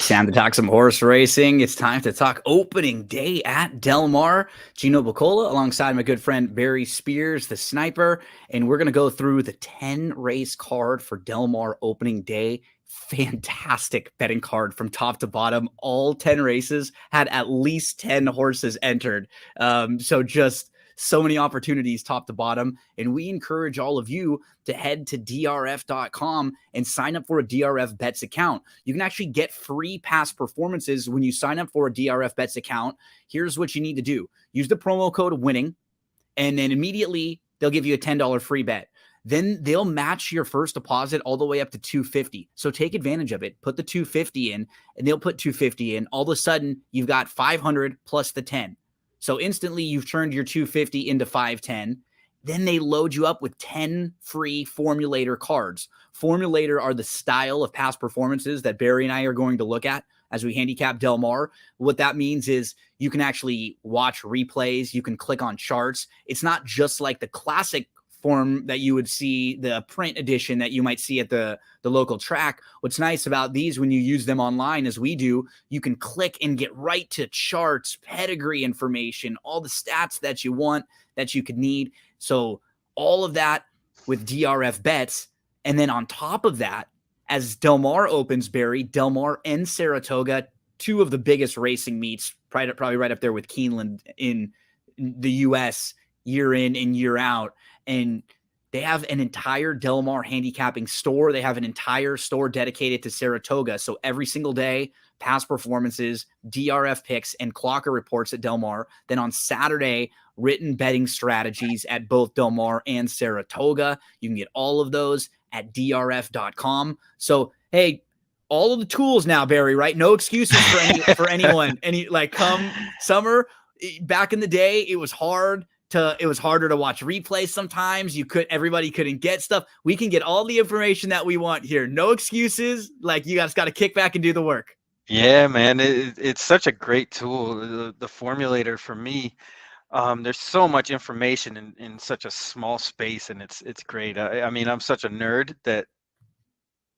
Time to talk some horse racing. It's time to talk opening day at Del Mar. Gino Bacola alongside my good friend Barry Spears, the sniper. And we're going to go through the 10 race card for Del Mar opening day. Fantastic betting card from top to bottom. All 10 races had at least 10 horses entered. So just so many opportunities top to bottom. And we encourage all of you to head to drf.com and sign up for a DRF Bets account. You can actually get free past performances when you sign up for a DRF Bets account. Here's what you need to do. Use the promo code WINNING, and then immediately they'll give you a $10 free bet. Then they'll match your first deposit all the way up to $250. So take advantage of it. Put the $250 in, and they'll put $250 in. All of a sudden, you've got $500 plus the 10. So instantly you've turned your $250 into $510. Then they load you up with 10 free Formulator cards. Formulator are the style of past performances that Barry and I are going to look at as we handicap Del Mar. What that means is you can actually watch replays. You can click on charts. It's not just like the classic form that you would see, the print edition that you might see at the local track. What's nice about these when you use them online, as we do, you can click and get right to charts, pedigree information, all the stats that you want, that you could need. So all of that with DRF Bets. And then on top of that, as Del Mar opens, Barry, Del Mar and Saratoga, two of the biggest racing meets, probably right up there with Keeneland in the U.S. year in and year out. And they have an entire Del Mar handicapping store. They have an entire store dedicated to Saratoga. So every single day, past performances, DRF picks, and clocker reports at Del Mar. Then on Saturday, written betting strategies at both Del Mar and Saratoga. You can get all of those at drf.com. So, hey, all of the tools now, Barry, right? No excuses for anyone. Come summer, back in the day, it was harder to watch replays sometimes. Everybody couldn't get stuff. We can get all the information that we want here. No excuses. Like, you guys got to kick back and do the work. Yeah, man, it's such a great tool. The Formulator for me, there's so much information in such a small space, and it's great. I mean, I'm such a nerd that,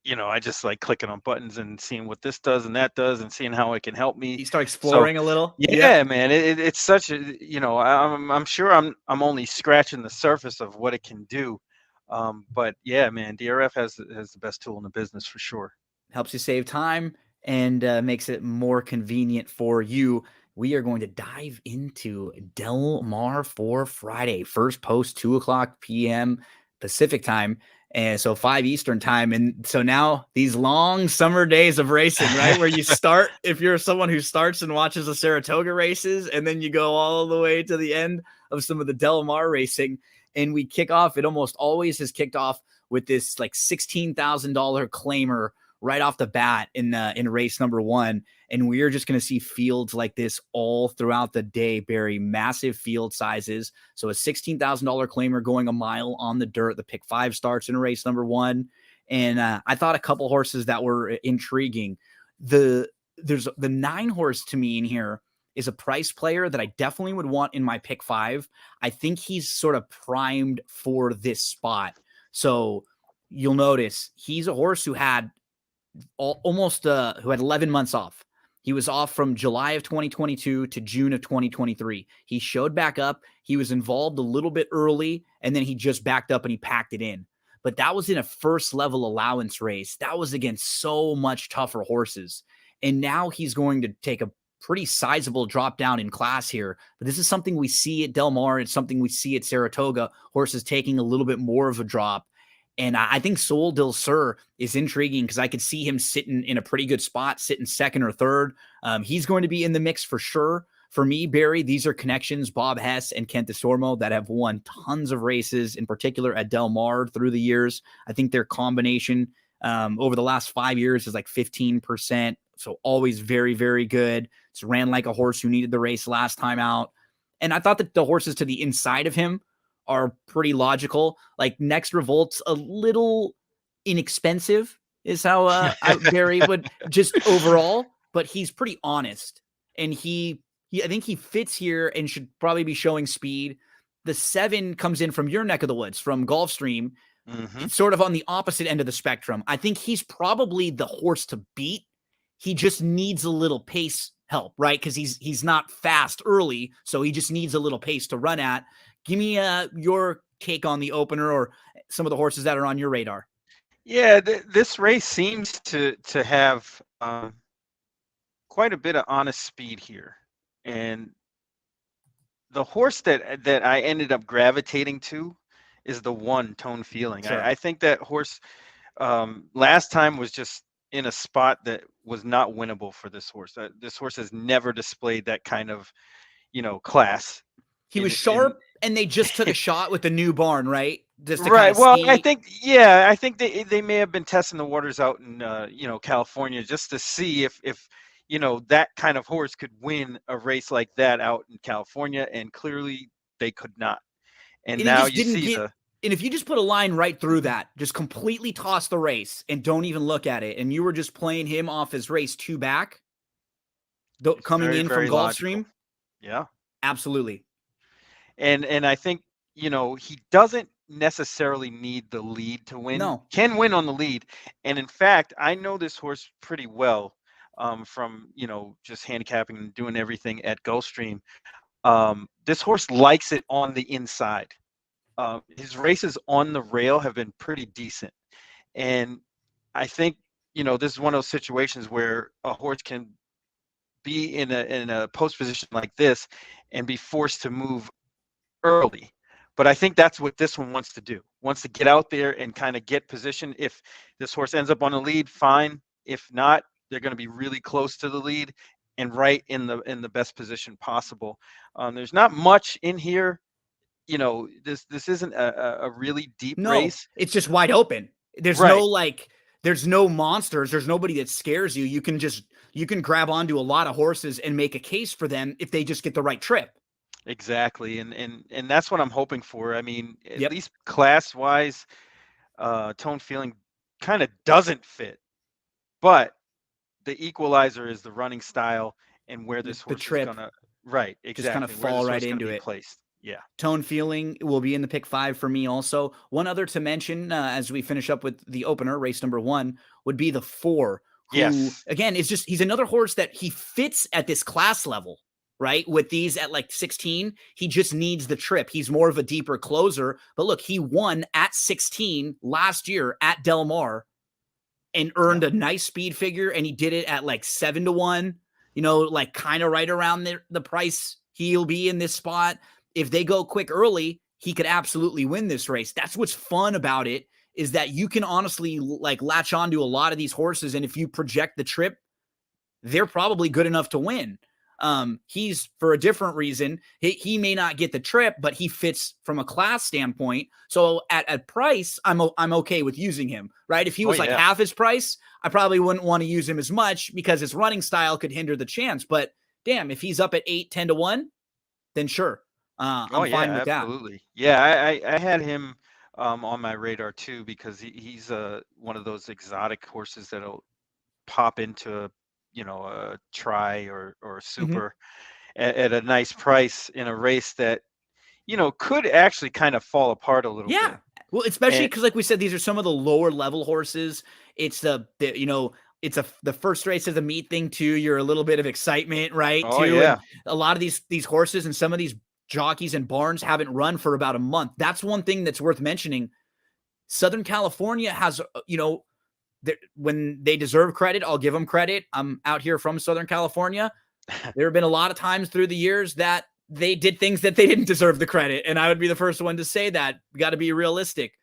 I just like clicking on buttons and seeing what this does and that does and seeing how it can help me. You start exploring a little. Yeah, man, it's such a, I'm sure I'm only scratching the surface of what it can do. But yeah, man, DRF has the best tool in the business for sure. Helps you save time and makes it more convenient for you. We are going to dive into Del Mar for Friday. First post 2:00 p.m. Pacific time. And so 5 Eastern time. And so now these long summer days of racing, right? Where you start, if you're someone who starts and watches the Saratoga races, and then you go all the way to the end of some of the Del Mar racing. And we kick off, it almost always has kicked off with this like $16,000 claimer right off the bat in race number 1. And we're just going to see fields like this all throughout the day, Barry. Massive field sizes. So a $16,000 claimer going a mile on the dirt. The pick 5 starts in race number 1. And I thought a couple horses that were intriguing. There's the 9 horse to me in here is a price player that I definitely would want in my pick 5. I think he's sort of primed for this spot. So you'll notice he's a horse who had who had 11 months off. He was off from July of 2022 to June of 2023. He showed back up. He was involved a little bit early, and then he just backed up and he packed it in. But that was in a first level allowance race. That was against so much tougher horses. And now he's going to take a pretty sizable drop down in class here. But this is something we see at Del Mar. It's something we see at Saratoga. Horses taking a little bit more of a drop. And I think Sol del Sur is intriguing because I could see him sitting in a pretty good spot, sitting second or third. He's going to be in the mix for sure. For me, Barry, these are connections, Bob Hess and Kent DeSormo, that have won tons of races, in particular at Del Mar through the years. I think their combination over the last 5 years is like 15%. So always very, very good. It's ran like a horse who needed the race last time out. And I thought that the horses to the inside of him are pretty logical. Like Next Revolt's a little inexpensive is how Barry would just overall, but he's pretty honest. And I think he fits here and should probably be showing speed. The 7 comes in from your neck of the woods, from Gulfstream. It's sort of on the opposite end of the spectrum. I think he's probably the horse to beat. he just needs a little pace help, right? Because he's not fast early, so he just needs a little pace to run at. Give me your take on the opener or some of the horses that are on your radar. Yeah, this race seems to have quite a bit of honest speed here, and the horse that I ended up gravitating to is the one Tone Feeling. Sure. I think that horse last time was just in a spot that was not winnable for this horse. This horse has never displayed that kind of, class. He was sharp, and they just took a shot with the new barn, right? Just to kind Right. of Well, I see. think they may have been testing the waters out in California just to see if that kind of horse could win a race like that out in California, and clearly they could not. And And he now just you didn't see get. And if you just put a line right through that, just completely toss the race and don't even look at it, and you were just playing him off his race 2 back, it's coming very, in from very logical. Gulfstream, Yeah. absolutely. And I think, he doesn't necessarily need the lead to win. No. Can win on the lead. And in fact, I know this horse pretty well from, just handicapping and doing everything at Gulfstream. This horse likes it on the inside. His races on the rail have been pretty decent. And I think, this is one of those situations where a horse can be in a post position like this and be forced to move early. But I think that's what this one wants to do. Wants to get out there and kind of get position. If this horse ends up on the lead, fine. If not, they're going to be really close to the lead and right in the best position possible. There's not much in here. This isn't a really deep race. It's just wide open. There's right. there's no monsters. There's nobody that scares you. You can grab onto a lot of horses and make a case for them if they just get the right trip. Exactly. And that's what I'm hoping for. I mean, at Yep. least class wise, Tone Feeling kind of doesn't fit, but the equalizer is the running style and where this horse is gonna exactly just kind of where fall this right horse into gonna be it. placed. Yeah. Tone Feeling will be in the pick 5 for me also. One other to mention as we finish up with the opener, race number 1, would be the 4, who, Yes. again, he's another horse that he fits at this class level, right? With these at like 16, he just needs the trip. He's more of a deeper closer. But look, he won at 16 last year at Del Mar and earned a nice speed figure, and he did it at like 7-1, like kind of right around the price he'll be in this spot. If they go quick early, he could absolutely win this race. That's what's fun about it, is that you can honestly like latch on to a lot of these horses, and if you project the trip, they're probably good enough to win. He's for a different reason. He may not get the trip, but he fits from a class standpoint. So at price, I'm okay with using him, right? If he was half his price, I probably wouldn't want to use him as much because his running style could hinder the chance. But damn, if he's up at 8-10-1, then sure. I'm fine with absolutely. that. Yeah, I had him on my radar too, because he's one of those exotic horses that'll pop into a try or a super at a nice price in a race that could actually kind of fall apart a little bit. Yeah. Well, especially because, like we said, these are some of the lower level horses. It's it's the first race of the meet thing too. You're a little bit of excitement, right? Oh, too. yeah. And a lot of these horses and some of these jockeys and barns haven't run for about a month. That's one thing that's worth mentioning. Southern California has, when they deserve credit, I'll give them credit. I'm out here from Southern California. There have been a lot of times through the years that they did things that they didn't deserve the credit. And I would be the first one to say that. We got to be realistic.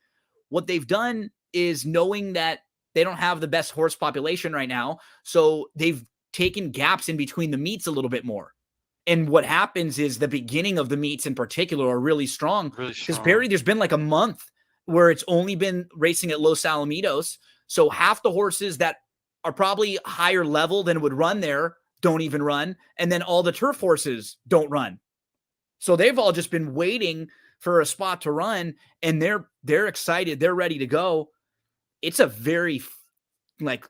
What they've done is, knowing that they don't have the best horse population right now, so they've taken gaps in between the meets a little bit more. And what happens is the beginning of the meets in particular are really strong. Because Barry, there's been like a month where it's only been racing at Los Alamitos. So half the horses that are probably higher level than would run there don't even run. And then all the turf horses don't run. So they've all just been waiting for a spot to run, and they're excited. They're ready to go. It's a very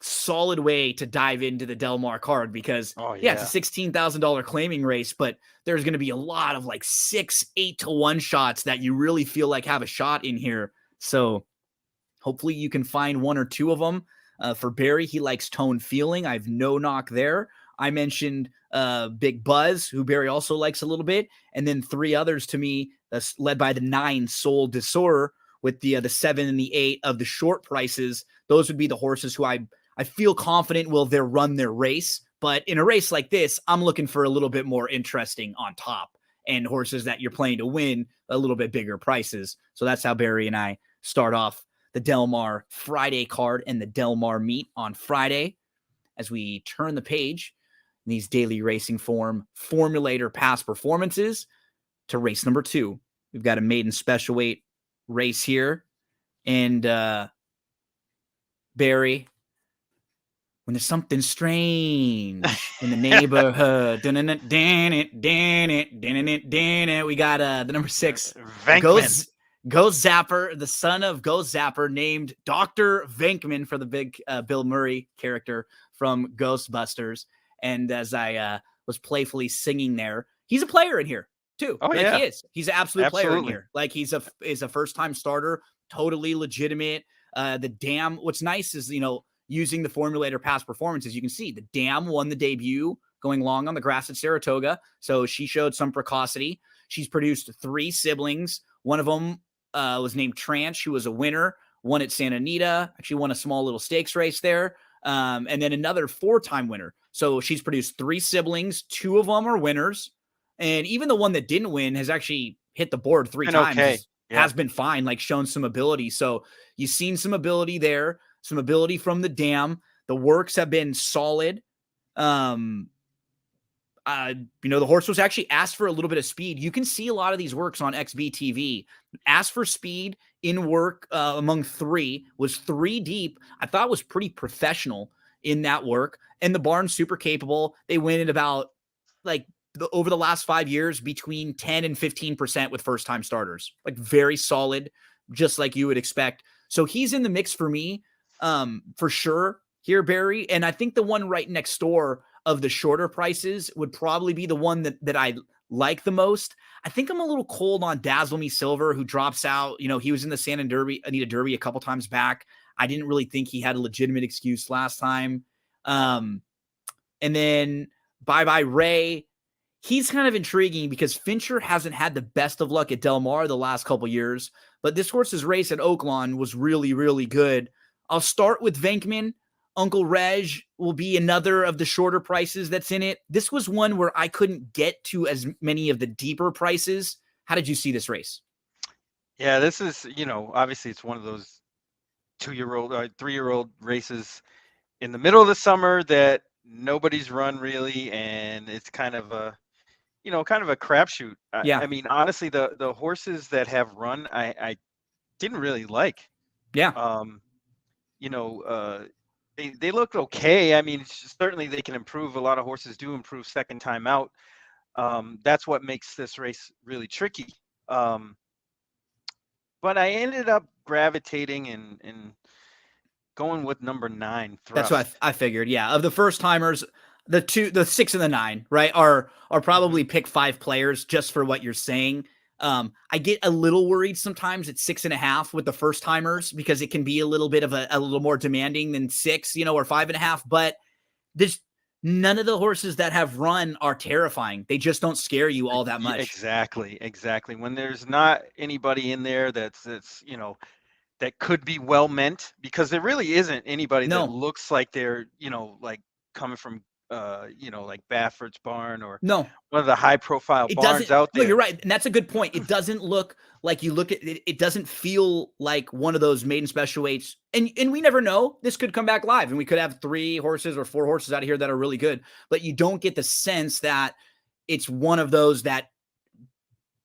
solid way to dive into the Del Mar card, because it's a $16,000 claiming race, but there's going to be a lot of 6-8-1 shots that you really feel like have a shot in here. So hopefully you can find one or two of them. For Barry, he likes tone feeling. I have no knock there. I mentioned Big Buzz, who Barry also likes a little bit, and then 3 others to me, led by the 9 Soul Desor with the 7 and the 8 of the short prices. Those would be the horses who I feel confident will run their race. But in a race like this, I'm looking for a little bit more interesting on top, and horses that you're playing to win a little bit bigger prices. So that's how Barry and I start off the Del Mar Friday card and the Del Mar meet on Friday. As we turn the page in these daily racing form formulator past performances to race number 2. We've got a maiden special weight race here. And Barry, when there's something strange in the neighborhood, we got the number 6, Ghost Zapper, the son of Ghost Zapper, named Dr. Venkman for the big Bill Murray character from Ghostbusters. And as I was playfully singing there, he's a player in here too. Oh, like yeah. He is. He's an absolute player in here. Like he's a first-time starter, totally legitimate. The Dam, what's nice is, using the formulator past performances, you can see the Dam won the debut going long on the grass at Saratoga. So she showed some precocity. She's produced 3 siblings. One of them was named Tranch, who was a winner, won at Santa Anita, actually won a small little stakes race there. And then another 4-time winner. So she's produced 3 siblings. 2 of them are winners. And even the one that didn't win has actually hit the board 3 times. Okay. Yeah. Has been fine, like shown some ability. So you've seen some ability there, some ability from the Dam. The works have been solid. The horse was actually asked for a little bit of speed. You can see a lot of these works on XBTV. Asked for speed in work among 3, was 3 deep. I thought was pretty professional in that work. And the barn's super capable. They win at about over the last 5 years between 10 and 15% with first-time starters. Like very solid, just like you would expect. So he's in the mix for me, for sure here, Barry. And I think the one right next door of the shorter prices would probably be the one that I like the most. I think I'm a little cold on Dazzle Me Silver, who drops out. He was in the Santa Anita Derby a couple times back. I didn't really think he had a legitimate excuse last time. And then Bye Bye Ray. He's kind of intriguing because Fincher hasn't had the best of luck at Del Mar the last couple years, but this horse's race at Oaklawn was really, really good. I'll start with Venkman. Uncle Reg will be another of the shorter prices that's in it. This was one where I couldn't get to as many of the deeper prices. How did you see this race? Yeah, this is, obviously it's one of those 2-year-old or 3-year-old races in the middle of the summer that nobody's run really, and it's kind of a crapshoot. Yeah. I mean, honestly, the horses that have run, I didn't really like. Yeah. They look okay. I mean, certainly they can improve. A lot of horses do improve second time out. That's what makes this race really tricky. But I ended up gravitating and going with number 9. Thrust. That's what I figured. Yeah, of the first timers, the 6 and the 9, right, are probably pick 5 players just for what you're saying. I get a little worried sometimes at 6.5 with the first timers because it can be a little bit of a little more demanding than 6, or 5.5. But there's none of the horses that have run are terrifying. They just don't scare you all that much. Exactly. When there's not anybody in there that's that could be well meant, because there really isn't anybody that looks like they're like coming from like Baffert's barn or one of the high profile barns out there. No, you're right. And that's a good point. It doesn't look like you look at it. It doesn't feel like one of those maiden special weights. And we never know. This could come back live and we could have 3 horses or 4 horses out of here that are really good, but you don't get the sense that it's one of those that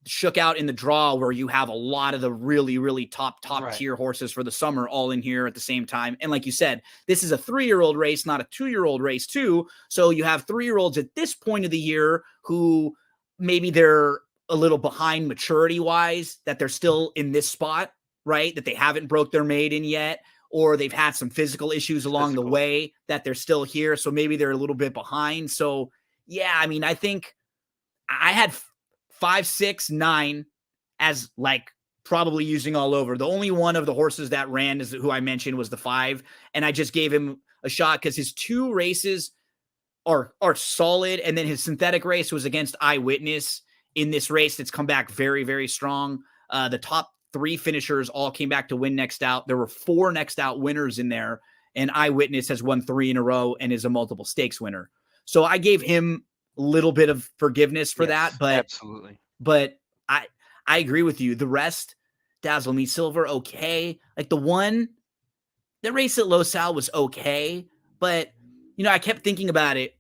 shook out in the draw where you have a lot of the really, really top tier horses for the summer all in here at the same time. And like you said, this is a 3-year-old race, not a 2-year-old race too. So you have 3-year-olds at this point of the year who maybe they're a little behind maturity wise, that they're still in this spot, right? That they haven't broke their maiden yet, or they've had some physical issues along the way that they're still here. So maybe they're a little bit behind. So yeah, I mean, I think I had 5, 6, 9 as like probably using all over. The only one of the horses that ran is who I mentioned was the 5, and I just gave him a shot because his 2 races are solid, and then his synthetic race was against Eyewitness in this race that's come back very, very strong. The top 3 finishers all came back to win next out. There were 4 next out winners in there, and Eyewitness has won 3 in a row and is a multiple stakes winner. So I gave him a little bit of forgiveness for that, but absolutely. But I agree with you. The rest, Dazzle Me Silver, okay. Like the race at Los Al was okay, but I kept thinking about it.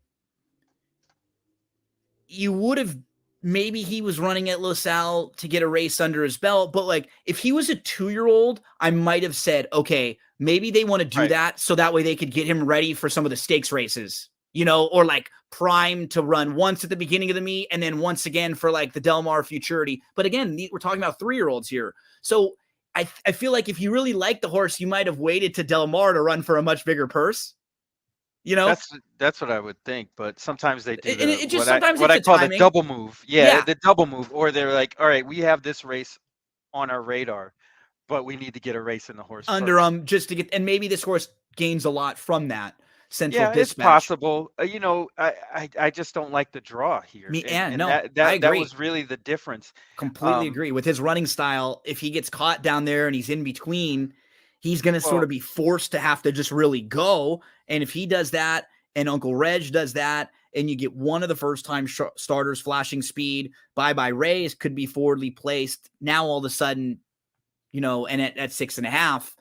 You would have maybe he was running at Los Al to get a race under his belt, but like if he was a 2-year-old, I might have said, okay, maybe they want to do that so that way they could get him ready for some of the stakes races, or like prime to run once at the beginning of the meet and then once again for like the Del Mar Futurity. But again, we're talking about 3-year-olds here. So I feel like if you really like the horse, you might have waited to Del Mar to run for a much bigger purse. That's what I would think, but sometimes they do what I call the double move. Yeah, the double move, or they're like, all right, we have this race on our radar, but we need to get a race in the horse under just to get, and maybe this horse gains a lot from that central dispatch. It's possible. I just don't like the draw here. I agree. That was really the difference. Completely agree with his running style. If he gets caught down there and he's in between, he's going to sort of be forced to have to just really go. And if he does that and Uncle Reg does that, and you get one of the first time starters flashing speed, Bye Bye Rays could be forwardly placed. Now all of a sudden, and at 6.5,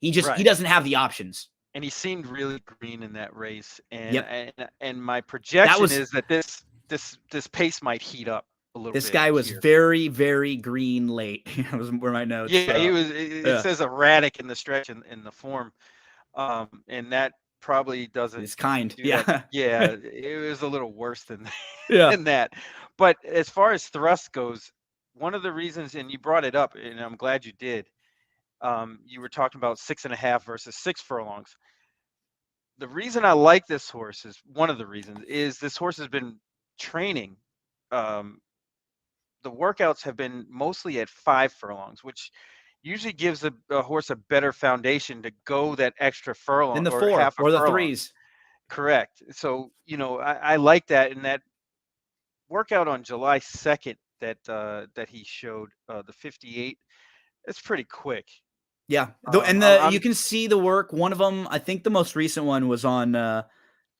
he doesn't have the options. And he seemed really green in that race. And and my projection is that this pace might heat up a little bit. This guy was very, very green late. Were my notes. Yeah, he was. It says erratic in the stretch in the form, and that probably doesn't. It's kind. Yeah, it was a little worse than that. But as far as thrust goes, one of the reasons, and you brought it up, and I'm glad you did. You were talking about 6.5 versus 6 furlongs. The reason I like this horse is one of the reasons is this horse has been training. The workouts have been mostly at 5 furlongs, which usually gives a horse a better foundation to go that extra furlong in the or 4 half a or the furlong. 3s. Correct. So I like that, and that workout on July 2nd that he showed, the 58. It's pretty quick. Yeah, you can see the work. One of them, I think the most recent one was on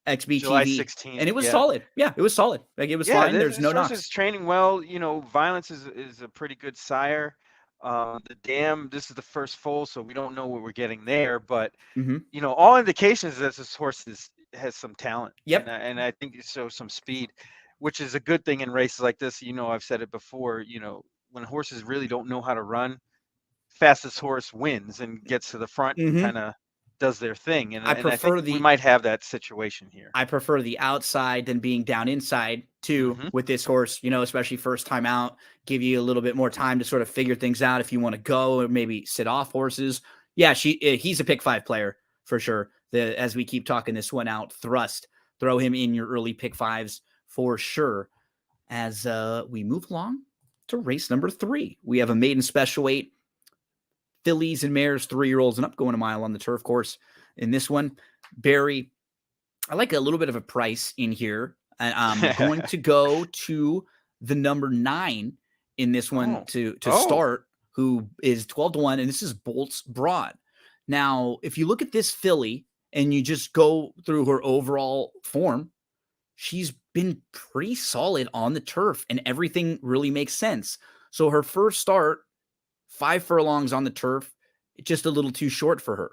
XBTV, July 16th, and it was solid. Yeah, it was solid. Like it was fine. There's no knocks. Is training well. Violence is a pretty good sire. The Dam, this is the first foal, so we don't know what we're getting there. But all indications that this horse has some talent. Yep, and I think it shows some speed, which is a good thing in races like this. I've said it before. When horses really don't know how to run, fastest horse wins and gets to the front and kind of does their thing. And I think we might have that situation here. I prefer the outside than being down inside too with this horse, especially first time out, give you a little bit more time to sort of figure things out if you want to go or maybe sit off horses. Yeah, he's a pick 5 player for sure. As we keep talking this one out, Thrust, throw him in your early pick 5s for sure. As we move along to race number 3, we have a maiden special weight. Fillies and mares, 3-year-olds and up, going a mile on the turf course. In this one, Barry, I like a little bit of a price in here. And I'm going to go to the number 9 in this one to start, who is 12-1, and this is Bolts Broad. Now, if you look at this filly and you just go through her overall form, she's been pretty solid on the turf, and everything really makes sense. So her first start, 5 furlongs on the turf, just a little too short for her.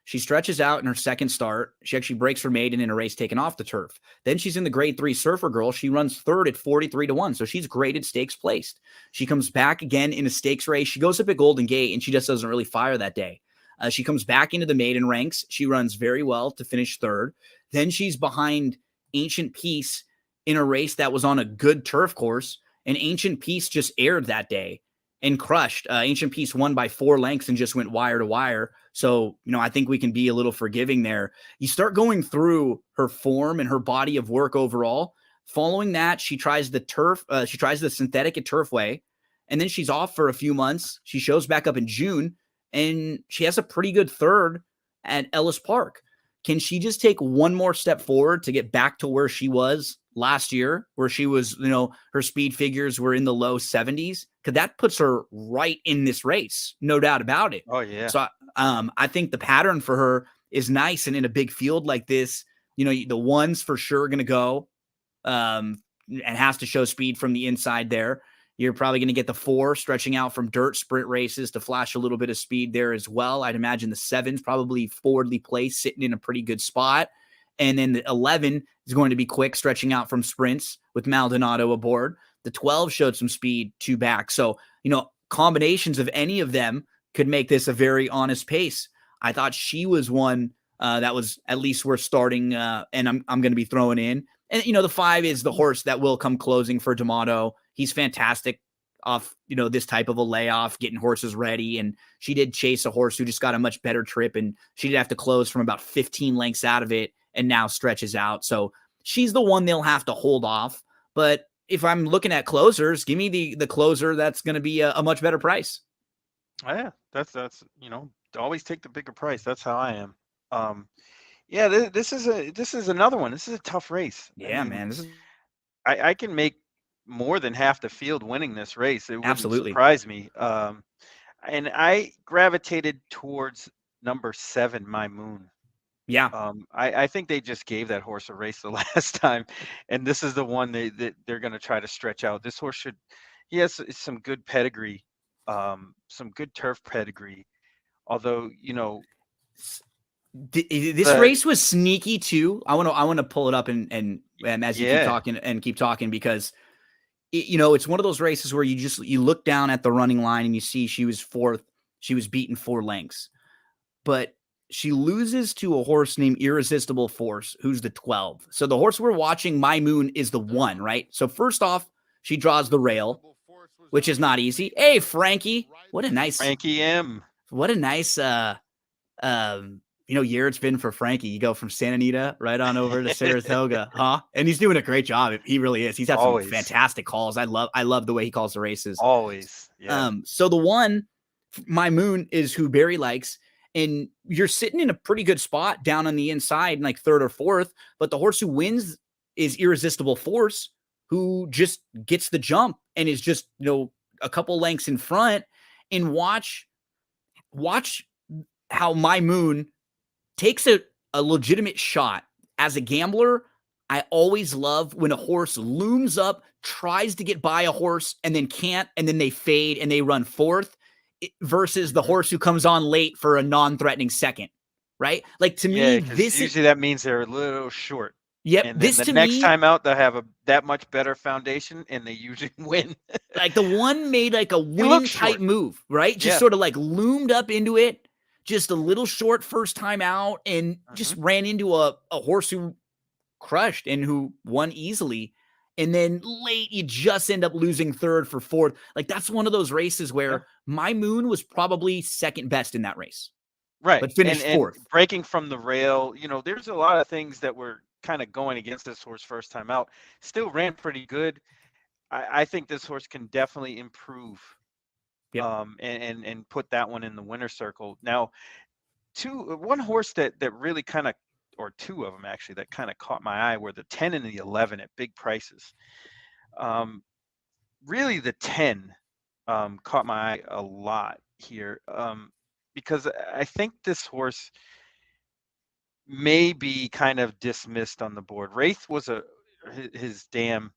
She stretches out in her second start. She actually breaks for maiden in a race taken off the turf. Then she's in the grade 3 Surfer Girl. She runs third at 43-1. So she's graded stakes placed. She comes back again in a stakes race. She goes up at Golden Gate and she just doesn't really fire that day. She comes back into the maiden ranks. She runs very well to finish third. Then she's behind Ancient Peace in a race that was on a good turf course. And Ancient Peace just aired that day and crushed. Ancient Peace won by 4 lengths and just went wire to wire. So, I think we can be a little forgiving there. You start going through her form and her body of work overall. Following that, she tries the turf. She tries the synthetic at Turfway, and then she's off for a few months. She shows back up in June, and she has a pretty good third at Ellis Park. Can she just take one more step forward to get back to where she was last year, where she was, her speed figures were in the low 70s? Because that puts her right in this race, no doubt about it. Oh yeah. So I think the pattern for her is nice, and in a big field like this, the one's for sure going to go and has to show speed from the inside there. You're probably going to get the 4 stretching out from dirt sprint races to flash a little bit of speed there as well. I'd imagine the 7's probably forwardly placed, sitting in a pretty good spot. And then the 11 is going to be quick, stretching out from sprints with Maldonado aboard. The 12 showed some speed 2 back. So, combinations of any of them could make this a very honest pace. I thought she was one that was at least worth starting, and I'm going to be throwing in. And, the 5 is the horse that will come closing for D'Amato. He's fantastic off, this type of a layoff, getting horses ready. And she did chase a horse who just got a much better trip, and she did have to close from about 15 lengths out of it and now stretches out. So she's the one they'll have to hold off. But if I'm looking at closers, give me the closer that's going to be a much better price. Yeah, that's always take the bigger price. That's how I am. Yeah, this is another one. This is a tough race. Yeah, man. I can make more than half the field winning this race. It wouldn't Absolutely surprise me. And I gravitated towards number 7, My Moon. Yeah. I think they just gave that horse a race the last time, and this is the one they're going to try to stretch out. This horse he has some good pedigree, some good turf pedigree. Although, this race was sneaky too. I want to pull it up and as you keep talking, because it's one of those races where you look down at the running line and you see she was 4th. She was beaten 4 lengths, but she loses to a horse named Irresistible Force, who's the 12. So the horse we're watching, My Moon, is the 1, right? So first off, she draws the rail, which is not easy. Hey, Frankie, what a nice Frankie M. What a nice year it's been for Frankie. You go from Santa Anita right on over to Saratoga, huh? And he's doing a great job. He really is. He's had some fantastic calls. I love the way he calls the races. Always. Yeah. So the 1, My Moon, is who Barry likes. And you're sitting in a pretty good spot down on the inside, like 3rd or 4th. But the horse who wins is Irresistible Force, who just gets the jump and is just, a couple lengths in front. And watch how My Moon takes a legitimate shot. As a gambler, I always love when a horse looms up, tries to get by a horse, and then can't, and then they fade and they run 4th, versus the horse who comes on late for a non-threatening 2nd, right? Like, to me, this usually that means they're a little short. Yep. And then the next time out, they'll have that much better foundation, and they usually win. Like, the 1 made like a winning type move, right? Just sort of like loomed up into it, just a little short first time out, and just ran into a horse who crushed and who won easily. And then late, you just end up losing 3rd for 4th. Like, that's one of those races where My Moon was probably 2nd best in that race. Right. But finished 4th. And breaking from the rail, there's a lot of things that were kind of going against this horse first time out. Still ran pretty good. I think this horse can definitely improve. Yep. And put that one in the winner's circle. Now, one horse that really kind of, or 2 of them actually, that kind of caught my eye were the 10 and the 11 at big prices. Really, the 10 caught my eye a lot here, because I think this horse may be kind of dismissed on the board. Wraith was his dam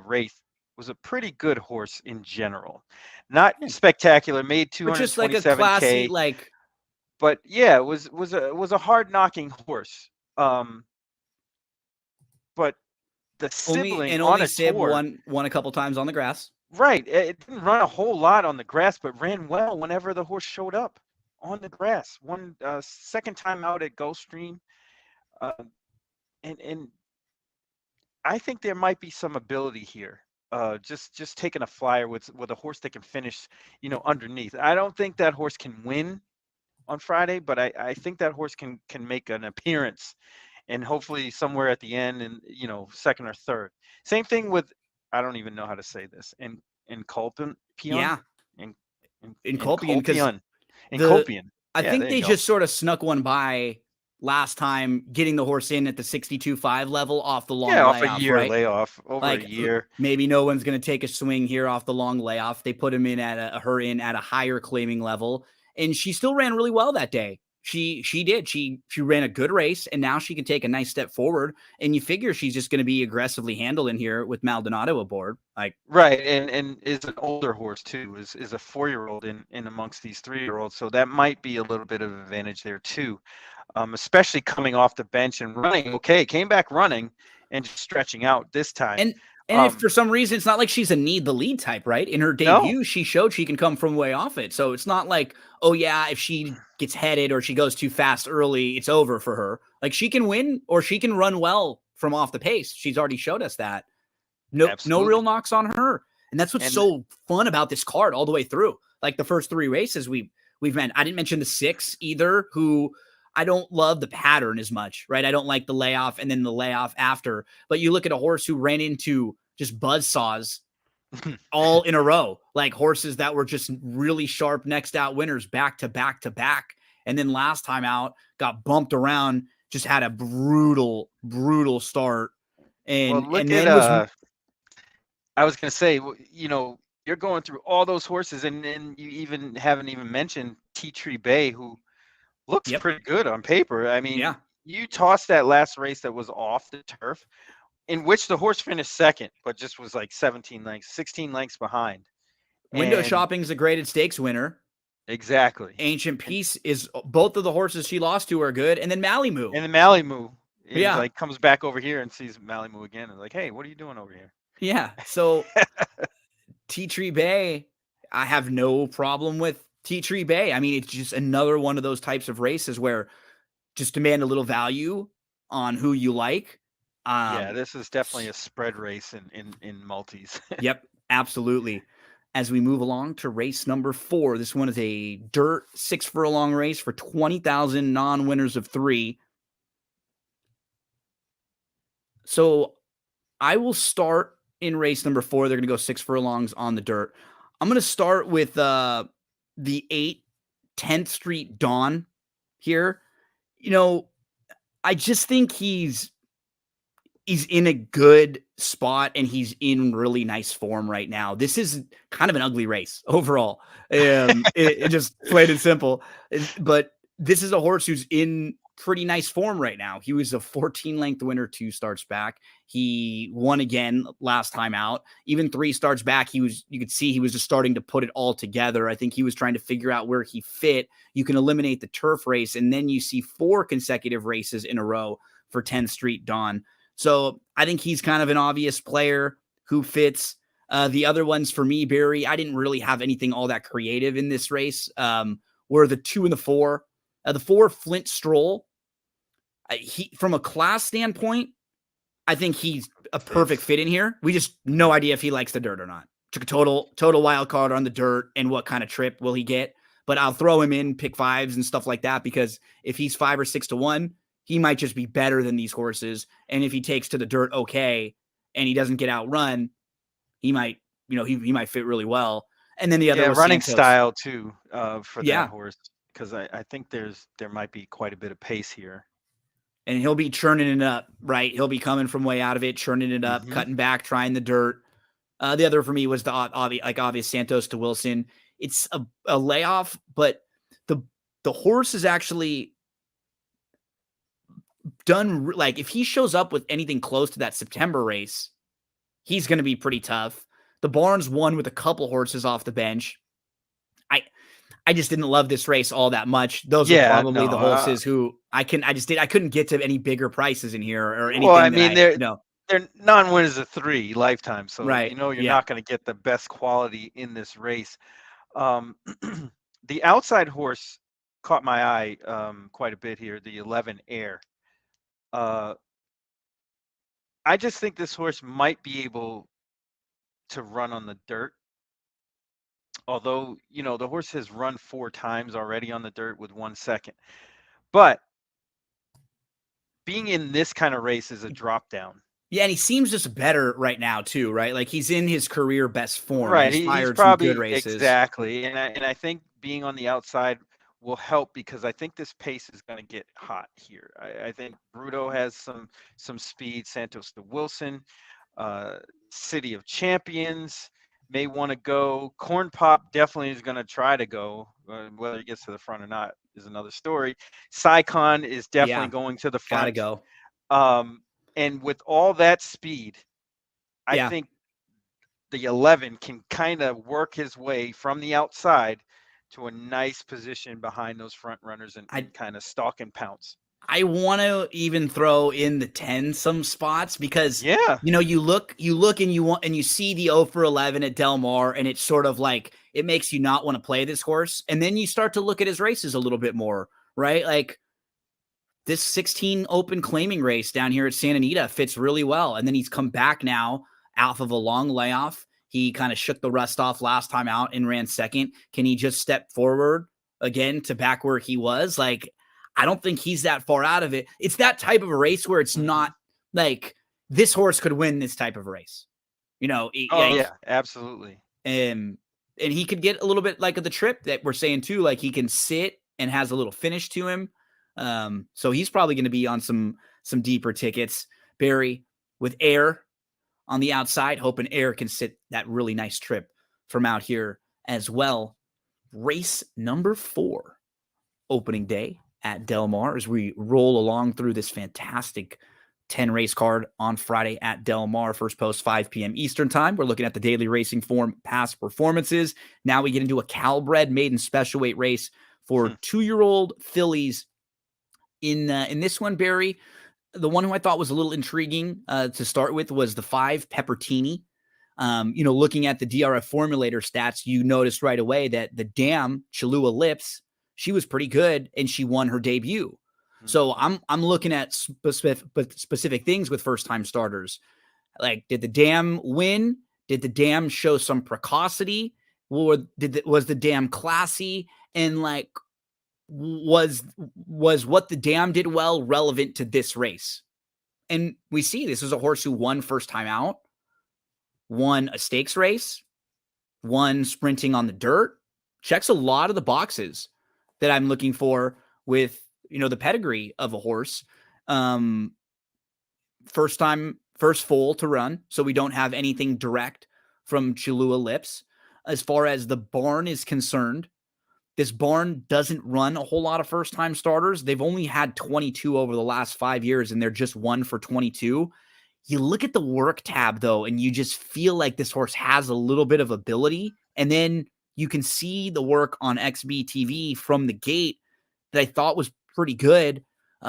Wraith was a pretty good horse in general. Not spectacular, made 227K. Just like a classy, like. But yeah, it was a hard knocking horse. But the sibling on a Sib tour won a couple times on the grass. Right. It didn't run a whole lot on the grass, but ran well whenever the horse showed up on the grass. One second time out at Gulfstream. And I think there might be some ability here. Just taking a flyer with a horse that can finish, underneath. I don't think that horse can win on Friday, but I think that horse can make an appearance, and hopefully somewhere at the end, and 2nd or 3rd. Same thing with, I don't even know how to say this, and Inculpion, Yeah, in, in Colpian, because Inculpion, the Inculpion. I Yeah, think there you they go. just sort of snuck one by last time, getting the horse in at the 62.5 level off the long Yeah, off a layoff, year right? layoff, over a Like year. maybe no one's going to take a swing here off the long layoff. They put him in at her in at a higher claiming level, and she still ran really well that day. She did. She ran a good race, and now she can take a nice step forward. And you figure she's just going to be aggressively handled in here with Maldonado aboard. Like, Right, and is an older horse too, is a 4-year-old in amongst these 3-year-olds, so that might be a little bit of advantage there too, especially coming off the bench and running. Okay, came back running and just stretching out this time. and if for some reason, it's not like she's a need the lead type, right? In her No, debut, she showed she can come from way off it. So it's not like, oh yeah, if she gets headed or she goes too fast early, it's over for her. Like, she can win or she can run well from off the pace. She's already showed us that. No real absolutely. knocks on her. And that's what's And so fun about this card all the way through. Like the first 3 races we've met. I didn't mention the 6 either, who I don't love the pattern as much, right? I don't like the layoff and then the layoff after. But you look at a horse who ran into just buzzsaws all in a row, like horses that were just really sharp next out winners back to back to back. And then last time out got bumped around, just had a brutal start. well, And look at then was I was gonna say, you're going through all those horses, and you even haven't even mentioned Tea Tree Bay, who looks yep. pretty good on paper. I mean, Yeah. you tossed that last race that was off the turf, in which the horse finished second, but just was like 16 lengths behind. Window And Shopping's a graded stakes winner. exactly. Ancient And Peace is, both of the horses she lost to are good. And then Malimu. and then Malimu is Yeah. like comes back over here and sees Malimu again and like, hey, what are you doing over here? Yeah. So Tea Tree Bay, I have no problem with Tea Tree Bay. I mean, it's just another one of those types of races where just demand a little value on who you like. Yeah, this is definitely a spread race in multis. Yep, absolutely. As we move along to race number 4, this one is a dirt 6 furlong race for 20,000 non-winners of 3. So I will start in race number 4. They're going to go 6 furlongs on the dirt. I'm going to start with the 8 10th Street Dawn here. I just think he's in a good spot and he's in really nice form right now. This is kind of an ugly race overall. It just plain and simple. But this is a horse who's in pretty nice form right now. He was a 14-length winner 2 starts back. He won again last time out. Even 3 starts back, you could see he was just starting to put it all together. I think he was trying to figure out where he fit. You can eliminate the turf race, and then you see 4 consecutive races in a row for 10th Street Dawn. So I think he's kind of an obvious player who fits. The other ones for me, Barry, I didn't really have anything all that creative in this race. Were the 2 and the 4. The 4, Flint Stroll. He, from a class standpoint, I think he's a perfect fit in here. We just no idea if he likes the dirt or not. Took a total wild card on the dirt and what kind of trip will he get. But I'll throw him in pick 5s and stuff like that, because if he's 5 or 6 to 1, he might just be better than these horses. And if he takes to the dirt okay and he doesn't get outrun, he might, he might fit really well. And then the other was running Santos. style too for that horse, because I think there might be quite a bit of pace here. And he'll be churning it up, right? He'll be coming from way out of it, churning it up, cutting back, trying the dirt. The other for me was the obvious Santos to Wilson. It's a layoff, but the horse is actually done. Like, if he shows up with anything close to that September race, he's going to be pretty tough. The Barnes won with a couple horses off the bench. I just didn't love this race all that much. Those are probably the horses who I couldn't get to any bigger prices in here or anything. Well, I mean, they're non-winners of 3 lifetime, so right. You're not going to get the best quality in this race. The outside horse caught my eye quite a bit here, the 11 Air. I just think this horse might be able to run on the dirt. Although, the horse has run 4 times already on the dirt with 1 second. But being in this kind of race is a drop down. Yeah, and he seems just better right now too, right? Like he's in his career best form. Right. He's He's fired some good probably races. exactly, and I think being on the outside will help because I think this pace is going to get hot here. I think Bruto has some speed. Santos de Wilson, uh, City of Champions may want to go. Corn Pop definitely is going to try to go. Whether he gets to the front or not is another story. Saikon is definitely Yeah, going to the gotta front. go. And with all that speed, I Yeah. think the 11 can kind of work his way from the outside to a nice position behind those front runners I and kind of stalk and pounce. I want to even throw in the 10 some spots because Yeah. you look and you want and you see the 0 for 11 at Del Mar and it's sort of like it makes you not want to play this horse, and then you start to look at his races a little bit more, right? Like this 16 open claiming race down here at Santa Anita fits really well, and then he's come back now off of a long layoff. He kind of shook the rust off last time out and ran second. Can he just step forward again to back where he was? Like, I don't think he's that far out of it. It's that type of a race where it's Mm-hmm. not like this horse could win this type of race. Oh Like, yeah, absolutely. and he could get a little bit like of the trip that we're saying too. Like he can sit and has a little finish to him. So he's probably going to be on some deeper tickets. Barry with Air on the outside, hoping Air can sit that really nice trip from out here as well. Race number 4, opening day at Del Mar, as we roll along through this fantastic 10 race card on Friday at Del Mar. First post 5 p.m. Eastern time. We're looking at the daily racing form past performances. Now we get into a Calbred maiden special weight race for 2-year-old fillies. In this one, Barry, the one who I thought was a little intriguing to start with was the 5 Peppertini. Looking at the DRF formulator stats, you noticed right away that the dam Cholula Lips, she was pretty good and she won her debut. So I'm looking at specific things with first time starters. Like, did the dam win? Did the dam show some precocity? Or was the dam classy? And like, was what the dam did well relevant to this race? And we see this is a horse who won first time out, won a stakes race, won sprinting on the dirt, checks a lot of the boxes that I'm looking for with, the pedigree of a horse. First foal to run. So we don't have anything direct from Cholula Lips. As far as the barn is concerned, this barn doesn't run a whole lot of first-time starters. They've only had 22 over the last 5 years, and they're just 1 for 22. You look at the work tab, though, and you just feel like this horse has a little bit of ability. And then you can see the work on XBTV from the gate that I thought was pretty good.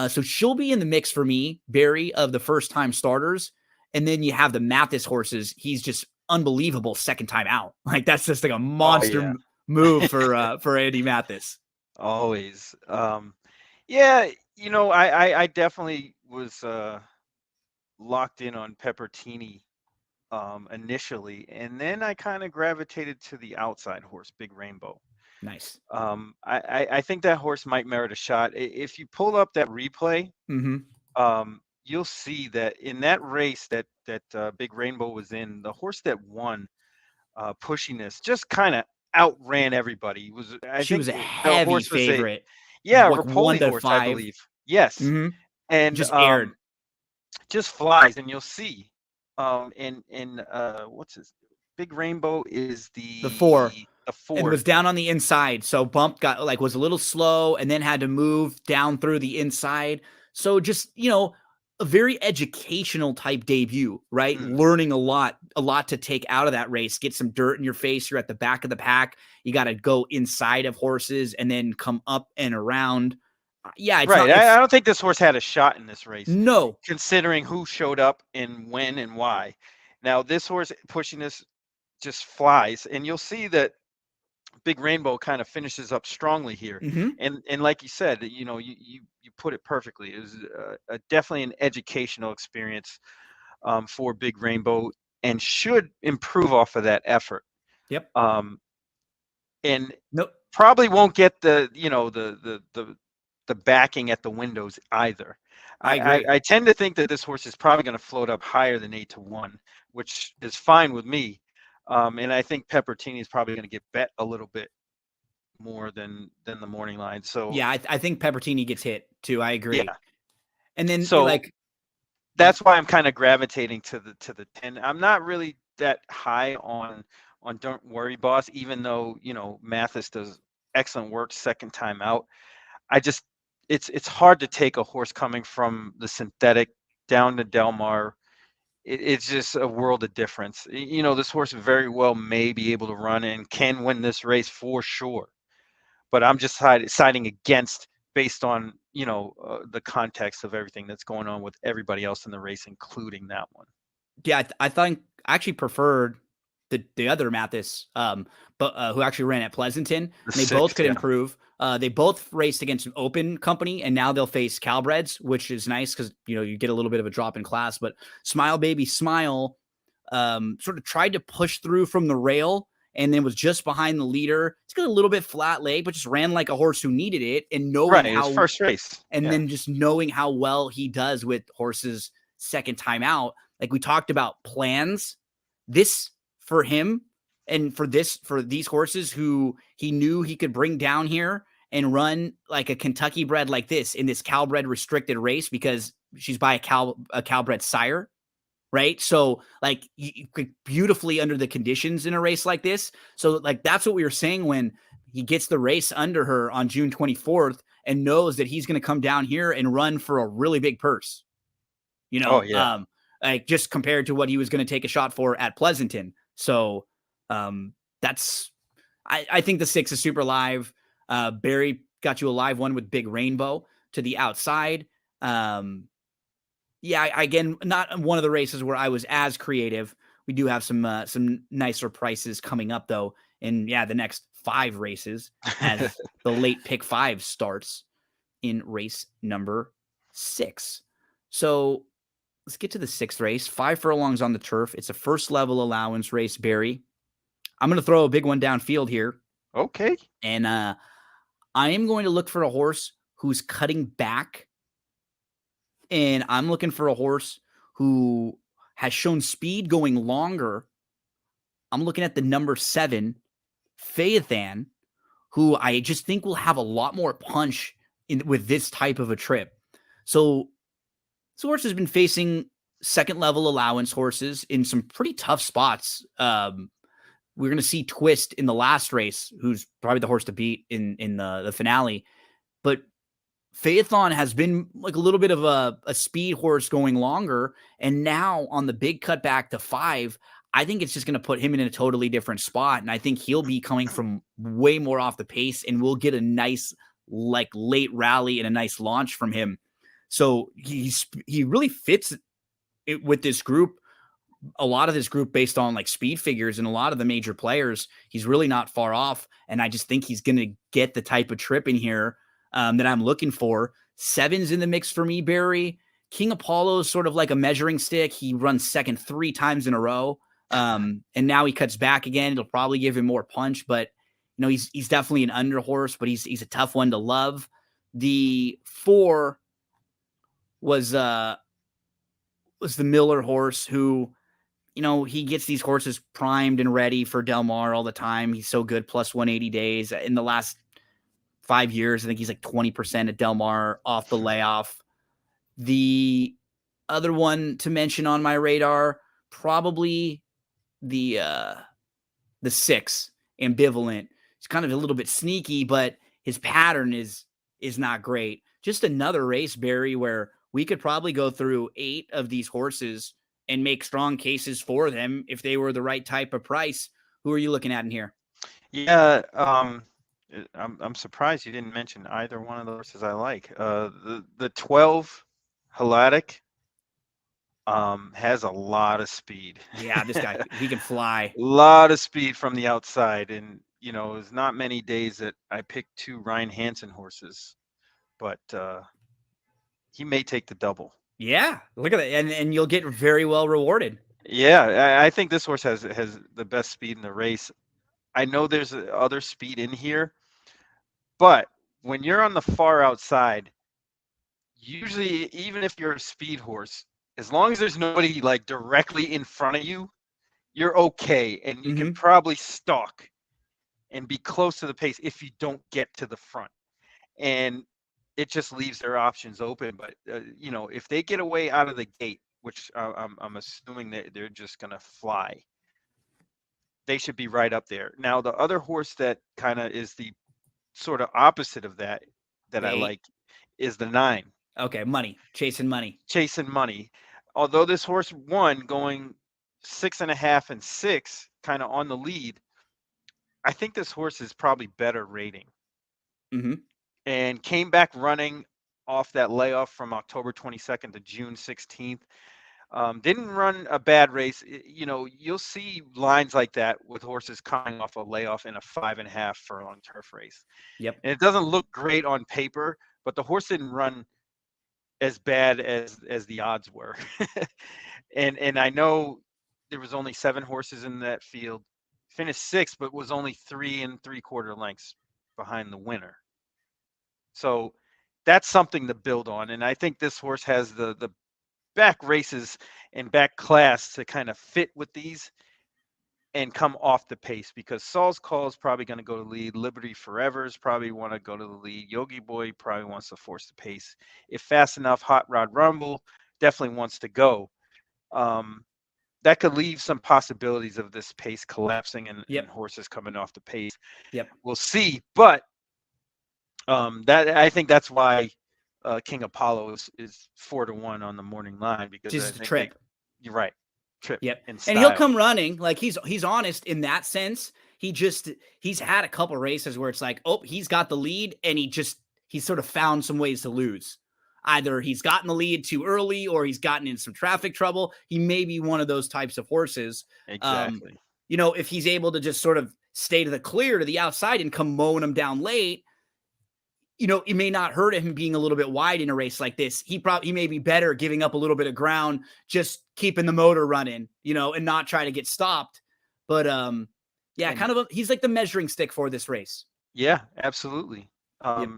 So she'll be in the mix for me, Barry, of the first-time starters. And then you have the Mathis horses. He's just unbelievable second time out. Like, that's just like a monster move for Andy Mathis. Always. Yeah, I definitely was locked in on Peppertini initially, and then I kind of gravitated to the outside horse, Big Rainbow. Nice. I think that horse might merit a shot. If you pull up that replay, you'll see that in that race that Big Rainbow was in, the horse that won, Pushiness, just kind of outran everybody. She was a the heavy horse was favorite, yeah, like Rapoli 1-5. horse, I believe. Yes, and just aired. Just flies, and you'll see. What's his Big Rainbow is the 4. The 4 and was down on the inside. So Bump was a little slow and then had to move down through the inside. So just, a very educational type debut, right? Learning a lot to take out of that race, get some dirt in your face. You're at the back of the pack. You got to go inside of horses and then come up and around. Yeah. Right. I don't think this horse had a shot in this race. No. Considering who showed up and when and why. Now this horse Pushiness just flies, and you'll see that Big Rainbow kind of finishes up strongly here. And like you said, you put it perfectly. It was definitely an educational experience for Big Rainbow, and should improve off of that effort. Yep. And probably won't get the backing at the windows either. I agree. I tend to think that this horse is probably going to float up higher than 8-1, which is fine with me. And I think Peppertini is probably going to get bet a little bit more than the morning line. So Yeah, I think Peppertini gets hit too. I agree. yeah, And then so like that's why I'm kind of gravitating to the 10. I'm not really that high on Don't Worry Boss, even though Mathis does excellent work second time out. I just it's hard to take a horse coming from the synthetic down to Del Mar. It's just a world of difference. This horse very well may be able to run and can win this race for sure. But I'm just siding against based on the context of everything that's going on with everybody else in the race, including that one. yeah, I think I actually preferred the other Mathis, but who actually ran at Pleasanton. The And they both sixth, could yeah. improve. They both raced against an open company, and now they'll face Calbreds, which is nice because you get a little bit of a drop in class. But Smile Baby Smile sort of tried to push through from the rail and then was just behind the leader. It's got a little bit flat leg, but just ran like a horse who needed it, and knowing Right, his how first race. and Yeah. then just knowing how well he does with horses second time out. Like we talked about plans, this for him and for these horses who he knew he could bring down here and run like a Kentucky bred like this in this Calbred restricted race because she's by a Calbred sire, right? So like you could beautifully under the conditions in a race like this. So like that's what we were saying when he gets the race under her on June 24th and knows that he's going to come down here and run for a really big purse. Oh yeah. Like just compared to what he was going to take a shot for at Pleasanton. So that's I think the 6 is super live. Barry got you a live one with Big Rainbow to the outside. Yeah, again, not one of the races where I was as creative. We do have some nicer prices coming up though. And yeah, the next 5 races as the late pick 5 starts in race number 6. So let's get to the 6th race. 5 furlongs on the turf. It's a first level allowance race, Barry. I'm going to throw a big one downfield here. Okay. And I am going to look for a horse who's cutting back. And I'm looking for a horse who has shown speed going longer. I'm looking at the number 7, Phaethan, who I just think will have a lot more punch with this type of a trip. So this horse has been facing second level allowance horses in some pretty tough spots. We're going to see Twist in the last race, who's probably the horse to beat in the finale. But Phaethon has been like a little bit of a speed horse going longer. And now on the big cutback to 5, I think it's just going to put him in a totally different spot. And I think he'll be coming from way more off the pace and we'll get a nice like late rally and a nice launch from him. So he really fits it with this group. A lot of this group based on like speed figures and a lot of the major players, he's really not far off. And I just think he's going to get the type of trip in here that I'm looking for. 7's in the mix for me, Barry. King Apollo is sort of like a measuring stick. He runs second 3 times in a row. And now he cuts back again. It'll probably give him more punch, but he's definitely an under horse, but he's a tough one to love. The 4 was the Miller horse who, he gets these horses primed and ready for Del Mar all the time. He's so good, plus 180 days. In the last 5 years, I think he's like 20% at Del Mar off the layoff. The other one to mention on my radar, probably the 6, Ambivalent. He's kind of a little bit sneaky, but his pattern is not great. Just another race, Barry, where we could probably go through 8 of these horses and make strong cases for them if they were the right type of price. Who are you looking at in here? Yeah, I'm surprised you didn't mention either one of the horses I like. The 12, Helatic, has a lot of speed. Yeah, this guy, he can fly. A lot of speed from the outside, and there's not many days that I pick 2 Ryan Hansen horses, but he may take the double. Yeah, look at that, and you'll get very well rewarded. Yeah, I think this horse has the best speed in the race. I know there's other speed in here, but when you're on the far outside, usually, even if you're a speed horse, as long as there's nobody like directly in front of you, you're okay, and you can Hmm. probably stalk and be close to the pace if you don't get to the front. And it just leaves their options open. But if they get away out of the gate, which I'm assuming that they're just gonna fly, they should be right up there. Now, the other horse that kind of is the sort of opposite of that that The I 8. like is the 9, Okay, money, chasing money. Chasing Money. Although this horse won going 6.5 and 6, kind of on the lead, I think this horse is probably better rating Hmm. and came back running off that layoff from October 22nd to June 16th. Didn't run a bad race. You'll see lines like that with horses coming off a layoff in a 5.5 furlong turf race. Yep. And it doesn't look great on paper, but the horse didn't run as bad as the odds were. And I know there was only 7 horses in that field, finished 6th, but was only 3 3/4 lengths behind the winner. So that's something to build on. And I think this horse has the back races and back class to kind of fit with these and come off the pace, because Saul's Call is probably going to go to lead. Liberty Forever is probably want to go to the lead. Yogi Boy probably wants to force the pace. If Fast Enough, Hot Rod Rumble definitely wants to go. That could leave some possibilities of this pace collapsing and Yep. horses coming off the pace. Yep. We'll see. But that I think that's why King Apollo is 4-1 on the morning line, because I Just a think trip. you're right. Trip Yep. in And he'll style. come running. Like he's honest in that sense. He's had a couple races where it's like, oh, he's got the lead and he's sort of found some ways to lose. Either he's gotten the lead too early or he's gotten in some traffic trouble. He may be one of those types of horses. Um, Exactly. if he's able to just sort of stay to the clear to the outside and come mowing him down late, it may not hurt him being a little bit wide in a race like this. He may be better giving up a little bit of ground, just keeping the motor running, and not try to get stopped. But yeah, And he's like the measuring stick for this race. yeah, absolutely. Yep.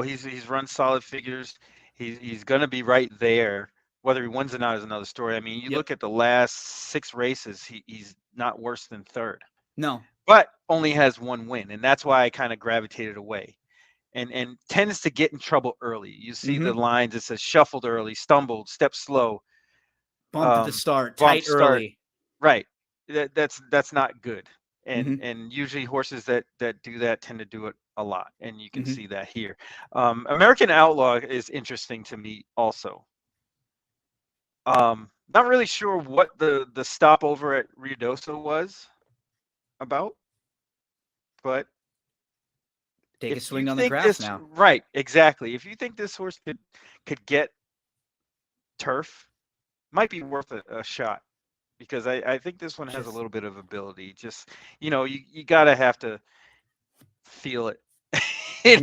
He's run solid figures. He's going to be right there. Whether he wins or not is another story. I mean, you Yep. look at the last 6 races, he's not worse than 3rd, No. but only has 1 win, and that's why I kind of gravitated away. And tends to get in trouble early. You see the lines, it says shuffled early, stumbled, stepped slow, Bumped at the start, bump tight start. early. Right. That's not good. Mhm. And usually horses that do that tend to do it a lot, and you can Mhm. see that here. American Outlaw is interesting to me also. Not really sure what the stopover at Ruidoso was about, but Take a if you swing on the think grass this, now. right, exactly. If you think this horse could get turf, might be worth a shot, because I think this one has a Just little bit of ability. Just you gotta have to feel it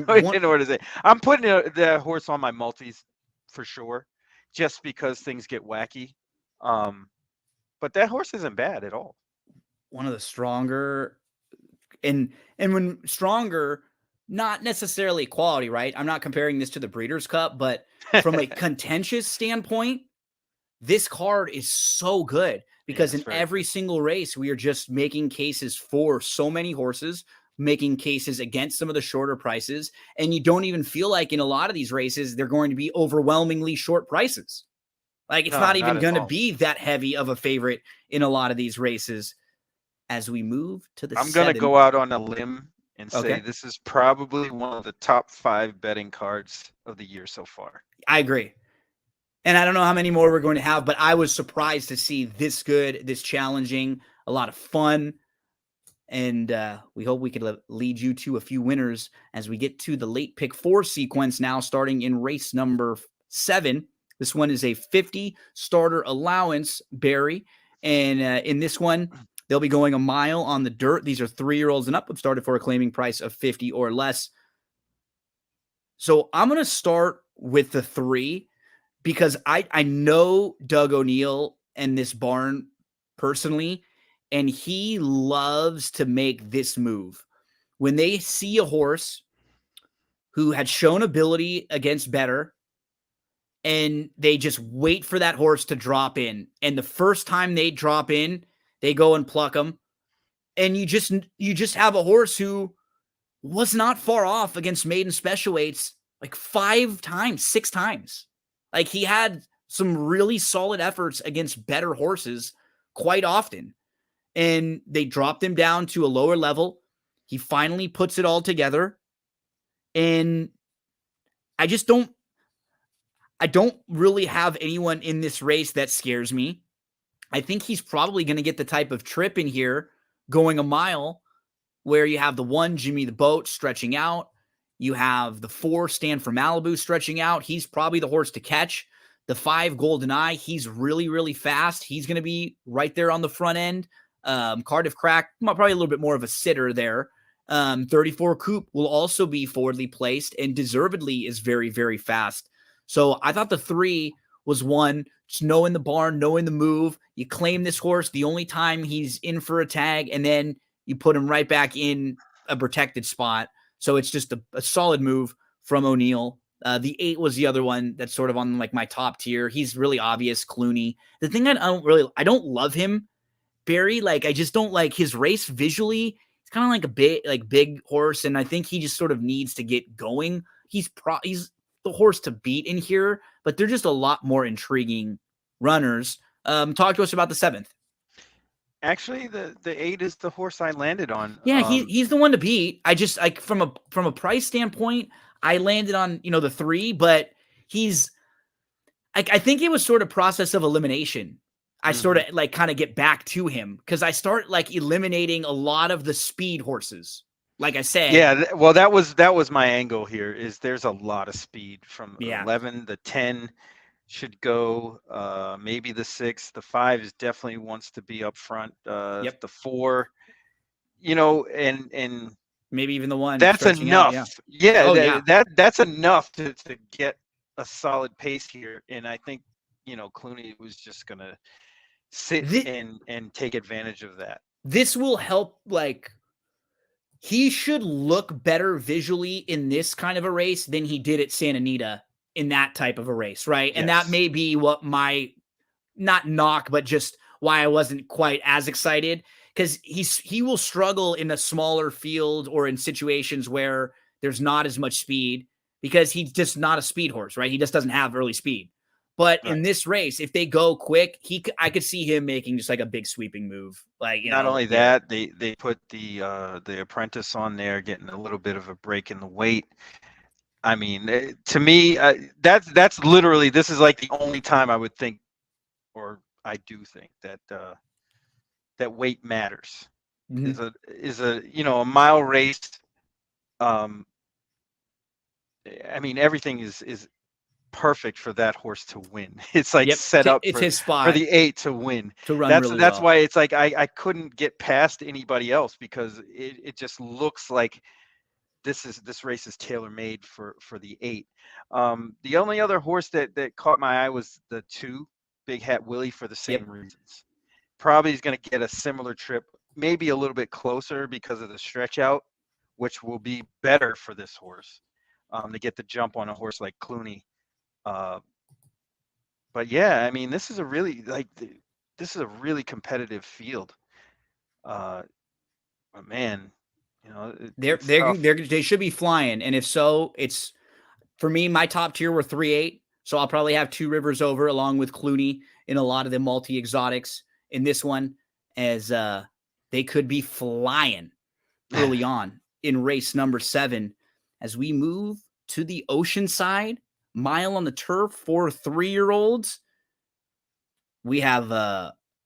one in order to say. I'm putting the horse on my multis for sure, just because things get wacky. But that horse isn't bad at all. one of the stronger and when stronger, not necessarily quality, right? I'm not comparing this to the Breeders' Cup, but from a contentious standpoint, this card is so good Yeah, because it's in very every good. single race, we are just making cases for so many horses, making cases against some of the shorter prices. And you don't even feel like in a lot of these races, they're going to be overwhelmingly short prices. Like it's No, not not even at going to all. be that heavy of a favorite in a lot of these races. As we move to the I'm gonna 7th. go out on a limb and say Okay. this is probably one of the top 5 betting cards of the year so far. I agree. And I don't know how many more we're going to have, but I was surprised to see this good, this challenging, a lot of fun. And we hope we could lead you to a few winners as we get to the late pick 4 sequence now, starting in race number 7. This one is a 50 starter allowance, Barry. And in this one, they'll be going a mile on the dirt. These are 3-year-olds and up, have started for a claiming price of 50 or less. So I'm going to start with the 3 because I know Doug O'Neill and this barn personally, and he loves to make this move. When they see a horse who had shown ability against better, and they just wait for that horse to drop in. And the first time they drop in, they go and pluck them. And you just have a horse who was not far off against maiden special weights like 5 times, 6 times. Like he had some really solid efforts against better horses quite often. And they dropped him down to a lower level. He finally puts it all together. And I don't really have anyone in this race that scares me. I think he's probably going to get the type of trip in here going a mile where you have the 1, Jimmy the Boat, stretching out. You have the 4, Stand for Malibu, stretching out. He's probably the horse to catch. The 5, Golden Eye, he's really, really fast. He's going to be right there on the front end. Cardiff Crack, probably a little bit more of a sitter there. 34 Coop will also be forwardly placed and deservedly is very, very fast. So I thought the 3 was one, just knowing the barn, knowing the move. You claim this horse the only time he's in for a tag, and then you put him right back in a protected spot. So it's just a solid move from O'Neill. The 8 was the other one that's sort of on like my top tier. He's really obvious, Clooney. The thing I don't love him, Barry. Like I just don't like his race visually. It's kind of like a big horse, and I think he just sort of needs to get going. He's the horse to beat in here, but they're just a lot more intriguing runners. Talk to us about the 7th. Actually, the 8 is the horse I landed on. Yeah, he's the one to beat. I just like from a price standpoint, I landed on the 3, but he's I think it was sort of process of elimination. I sort of like kind of get back to him because I start like eliminating a lot of the speed horses. Like I said, yeah. Well, that was my angle here. Is there's a lot of speed from 11. The 10 should go. Maybe the 6. The 5 is definitely wants to be up front. The 4, and maybe even the 1. That's enough. That's enough to get a solid pace here. And I think Clooney was just gonna sit and take advantage of that. This will help. Like he should look better visually in this kind of a race than he did at Santa Anita in that type of a race, right? Yes. And that may be what my not knock, but just why I wasn't quite as excited, because he will struggle in a smaller field or in situations where there's not as much speed because he's just not a speed horse, right? He just doesn't have early speed. But in this race, if they go quick, I could see him making just like a big sweeping move. Like not only that, they put the apprentice on there, getting a little bit of a break in the weight. I mean, to me, that's literally, this is like the only time I would think, or I do think that that weight matters. Is a a mile race. I mean, everything is perfect for that horse to win. It's like set up it's his spot for the 8 to win. To run that's why it's like I couldn't get past anybody else because it just looks like this race is tailor-made for the 8. The only other horse that caught my eye was the 2, Big Hat Willie, for the same reasons. Probably is going to get a similar trip, maybe a little bit closer because of the stretch out, which will be better for this horse to get the jump on a horse like Clooney. But yeah, I mean, this is a really competitive field. But man, they should be flying, and if so, it's for me. My top tier were 3-8, so I'll probably have 2 Rivers over along with Clooney in a lot of the multi exotics in this one, as they could be flying early on in race number 7 as we move to the Oceanside mile on the turf for 3-year-olds. We have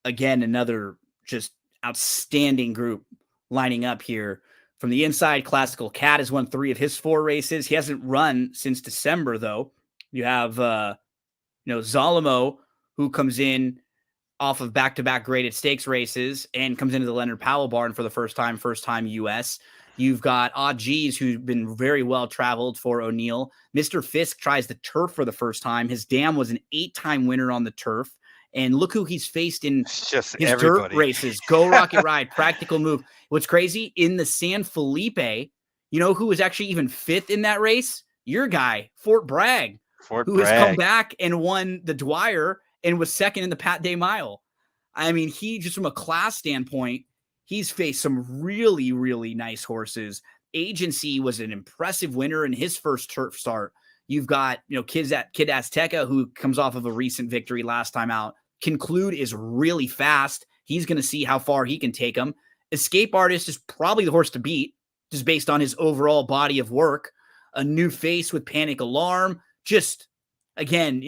again another just outstanding group lining up here. From the inside, Classical Cat has won 3 of his 4 races. He hasn't run since December, though. You have Zalamo, who comes in off of back-to-back graded stakes races and comes into the Leonard Powell barn for the first time U.S. You've got Odd G's, who's been very well traveled for O'Neill. Mr. Fisk tries the turf for the first time. His dam was an 8-time winner on the turf. And look who he's faced in his dirt races. Go Rocket Ride, Practical Move. What's crazy, in the San Felipe, you know who was actually even 5th in that race? Your guy, Fort Bragg. Fort who has come Bragg. back and won the Dwyer and was second in the Pat Day Mile. I mean, he just from a class standpoint, he's faced some really, really nice horses. Agency was an impressive winner in his first turf start. You've got, Kid Azteca, who comes off of a recent victory last time out. Conclude is really fast. He's going to see how far he can take him. Escape Artist is probably the horse to beat, just based on his overall body of work. A New Face with Panic Alarm. Just, again,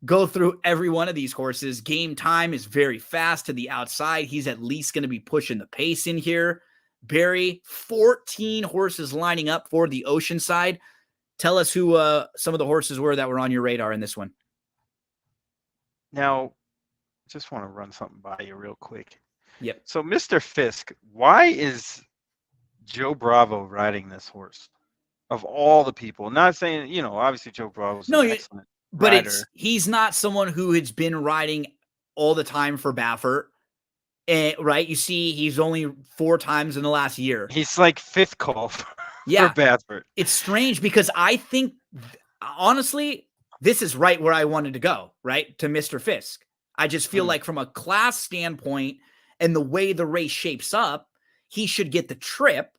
go through every one of these horses. Game Time is very fast to the outside. He's at least going to be pushing the pace in here. Barry, 14 horses lining up for the Oceanside. Tell us who some of the horses were that were on your radar in this one. Now, just want to run something by you real quick. Yep. So, Mr. Fisk, why is Joe Bravo riding this horse? Of all the people, not saying, obviously Joe Bravo's an excellent but rider. He's not someone who has been riding all the time for Baffert. Right? You see, he's only 4 times in the last year. He's like 5th call for Baffert. It's strange because I think, honestly, this is right where I wanted to go, right? To Mr. Fisk. I just feel like from a class standpoint and the way the race shapes up, he should get the trip.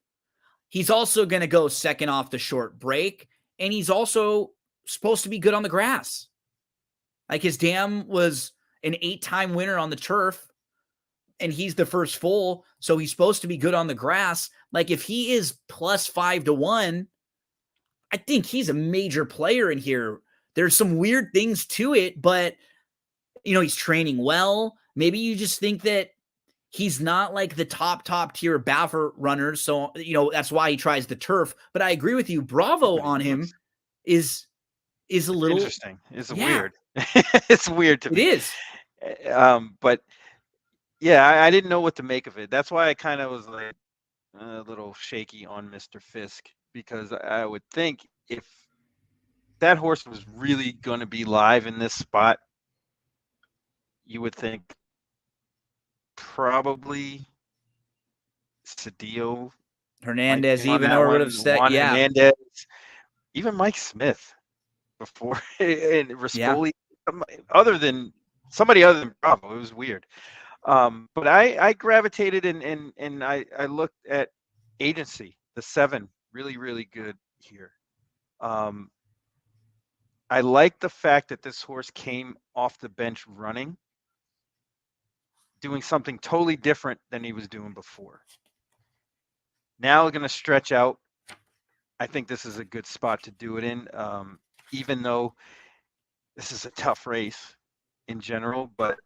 He's also going to go second off the short break, and he's also supposed to be good on the grass. Like his dam was an 8-time winner on the turf, and he's the first foal, so he's supposed to be good on the grass. Like if he is plus 5-1, I think he's a major player in here. There's some weird things to it, but he's training well. Maybe you just think that he's not like the top tier Baffert runners. So, that's why he tries the turf. But I agree with you. Bravo on him is a little interesting. It's weird. It's weird to me. It is. But yeah, I didn't know what to make of it. That's why I kind of was like a little shaky on Mr. Fisk, because I would think if that horse was really going to be live in this spot, you would think probably Cedillo, Hernandez, even or would have said, Hernandez, even Mike Smith before, and Rispoli, other than somebody other than Bravo. It was weird. But I gravitated and I looked at Agency, the 7, really, really good here. I like the fact that this horse came off the bench running, doing something totally different than he was doing before. Now going to stretch out. I think this is a good spot to do it in, even though this is a tough race in general, but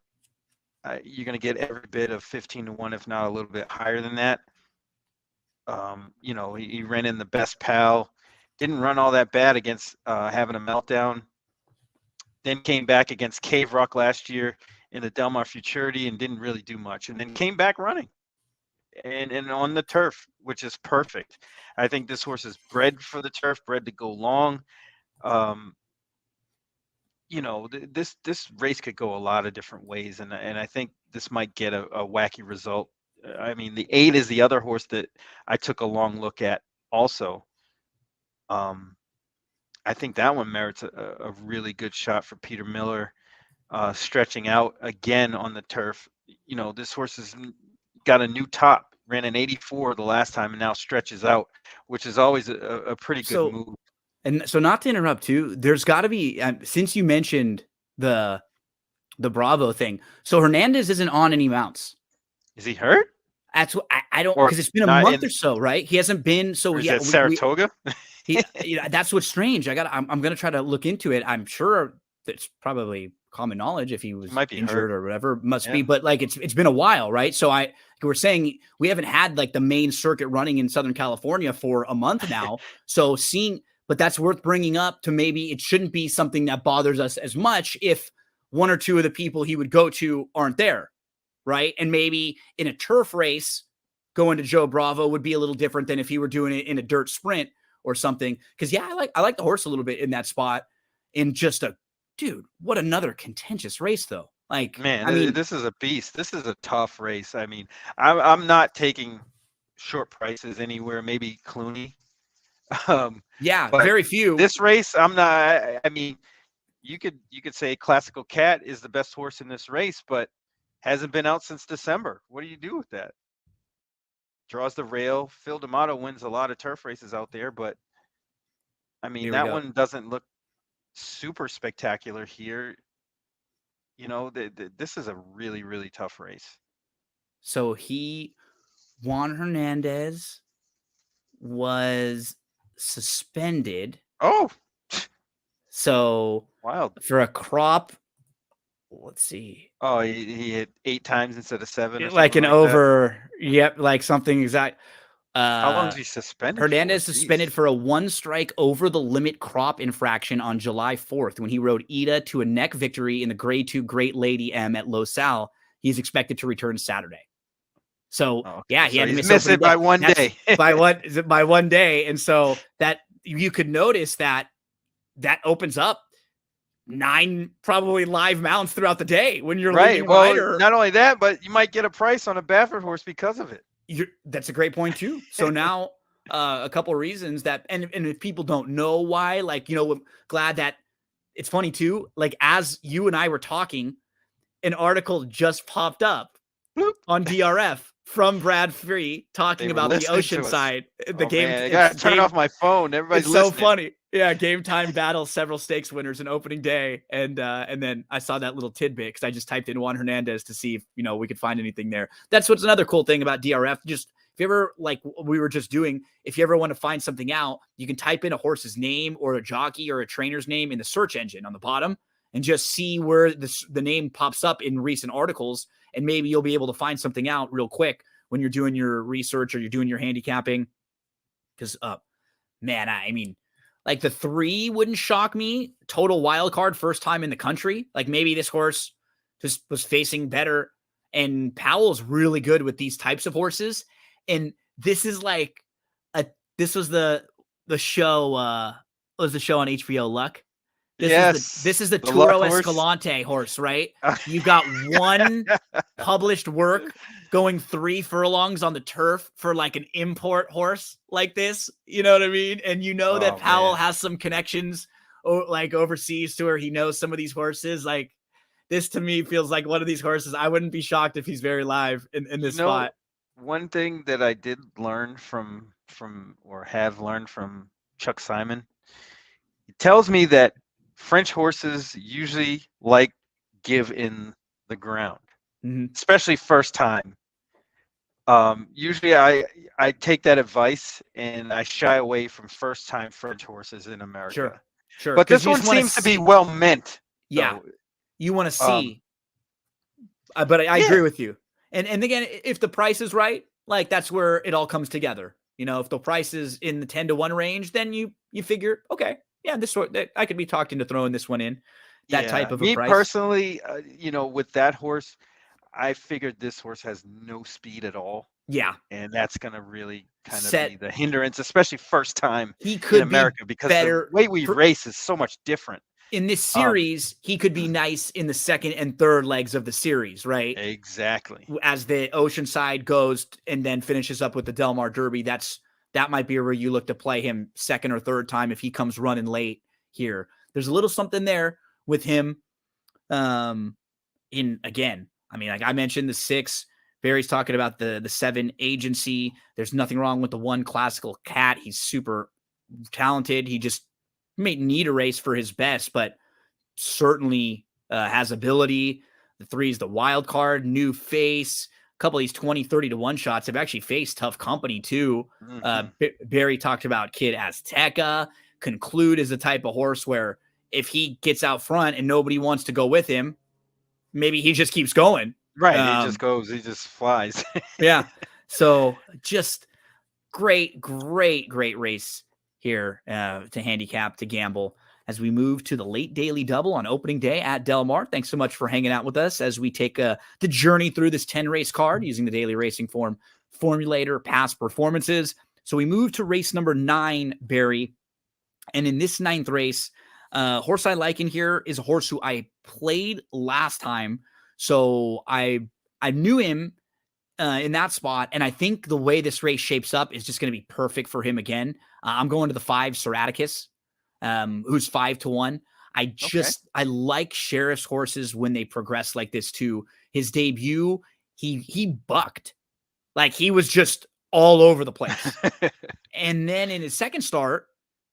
you're going to get every bit of 15-1, if not a little bit higher than that. He ran in the Best Pal, didn't run all that bad against having a meltdown. Then came back against Cave Rock last year in the Del Mar Futurity and didn't really do much, and then came back running and on the turf, which is perfect. I think this horse is bred for the turf, bred to go long. This race could go a lot of different ways, and I think this might get a wacky result. I mean, the 8 is the other horse that I took a long look at also. I think that one merits a really good shot for Peter Miller, stretching out again on the turf. This horse has got a new top, ran an 84 the last time, and now stretches out, which is always a pretty good move. And so, not to interrupt too, there's got to be, since you mentioned the Bravo thing, so Hernandez isn't on any mounts. Is he hurt? That's what I don't, because it's been a month or so, right? He hasn't been. So is that Saratoga? That's what's strange. I'm going to try to look into it. I'm sure it's probably common knowledge if he was injured or whatever, must be, but like it's been a while, right? So we're saying we haven't had like the main circuit running in Southern California for a month now. So but that's worth bringing up to maybe it shouldn't be something that bothers us as much if 1 or 2 of the people he would go to aren't there, right? And maybe in a turf race, going to Joe Bravo would be a little different than if he were doing it in a dirt sprint or something. Because I like the horse a little bit in that spot. In just what another contentious race though. Like, man, I mean, this is a beast. This is a tough race. I mean, I'm not taking short prices anywhere. Maybe Clooney. Um, Yeah, but very few. this race, I'm not. I mean, you could say Classical Cat is the best horse in this race, but hasn't been out since December. What do you do with that? Draws the rail. Phil D'Amato wins a lot of turf races out there, but I mean Here we that go. one doesn't look super spectacular here. This is a really, really tough race. So Juan Hernandez was suspended. Oh, So wild. for a crop, let's see, Oh, he hit 8 times instead of 7 or like something an like that. over, yep, like something exact. How long is Uh, he suspended for? Hernandez suspended Jeez. for a one strike over the limit crop infraction on July 4th when he rode Ida to a neck victory in the Grade 2 Great Lady M at Los Al. He's expected to return Saturday. So Oh, yeah, okay. he So had to he's miss missing opening it by day. one That's day. by one day, and so that you could notice that opens up 9 probably live mounts throughout the day when you're Right. leading Well, rider. not only that, but you might get a price on a Baffert horse because of it. That's a great point too. So now a couple of reasons that, and if people don't know why, like, I'm glad that it's funny too. Like, as you and I were talking, an article just popped up Bloop. on DRF from Brad Free talking They were about the listening to us. Oceanside, the Oh game. man, I gotta turn off my phone. Everybody's It's so listening. funny. Yeah, game time battle, several stakes winners in opening day, and then I saw that little tidbit because I just typed in Juan Hernandez to see if we could find anything there. That's what's another cool thing about DRF. Just if you ever, like we were just doing, if you ever want to find something out, you can type in a horse's name or a jockey or a trainer's name in the search engine on the bottom and just see where the name pops up in recent articles, and maybe you'll be able to find something out real quick when you're doing your research or you're doing your handicapping. Because man, I mean, like the 3 wouldn't shock me. Total wild card, first time in the country. Like maybe this horse just was facing better. And Powell's really good with these types of horses. And this is like this was the show was the show on HBO Luck. This is the the luck Turo horse. Escalante horse, right? You got one published work going 3 furlongs on the turf for like an import horse like this. You know what I mean? And that Powell has some connections like overseas to where he knows some of these horses. Like this to me feels like one of these horses. I wouldn't be shocked if he's very live in this spot. One thing that I did learn from or have learned from Chuck Simon, he tells me that French horses usually like give in the ground, especially first time. Usually I take that advice and I shy away from first time French horses in America. Sure. But this one seems to be well meant. Yeah. Though. You want to see. But I agree with you. And again, if the price is right, like that's where it all comes together. If the price is in the 10 to 1 range, then you figure, okay, yeah, this sort that I could be talked into throwing this one in. That type of a price. Me personally, with that horse, I figured this horse has no speed at all. Yeah. And that's going to really kind of be the hindrance, especially first time he could in America, because the way we race is so much different. In this series, he could be nice in the second and third legs of the series, right? Exactly. As the Oceanside goes and then finishes up with the Del Mar Derby, that might be where you look to play him second or third time if he comes running late here. There's a little something there with him. Again, I mean, like I mentioned, the 6. Barry's talking about the 7 agency. There's nothing wrong with the 1 Classical Cat. He's super talented. He just may need a race for his best, but certainly has ability. The 3 is the wild card, new face. A couple of these 20, 30 to 1 shots have actually faced tough company too. Barry talked about Kid Azteca. Conclude is the type of horse where if he gets out front and nobody wants to go with him, maybe he just keeps going. Right. He just goes, he just flies. Yeah. So just great race here to handicap, to gamble as we move to the late daily double on opening day at Del Mar. Thanks so much for hanging out with us as we take the journey through this 10 race card using the daily racing form formulator past performances. So we move to race number 9, Barry. And in this 9th race, horse I like in here is a horse who I played last time. So I knew him in that spot. And I think the way this race shapes up is just going to be perfect for him again. I'm going to the 5 Seraticus, who's 5-1. Okay. I like Sheriff's horses when they progress like this too. His debut, he bucked. Like he was just all over the place. And then in his second start,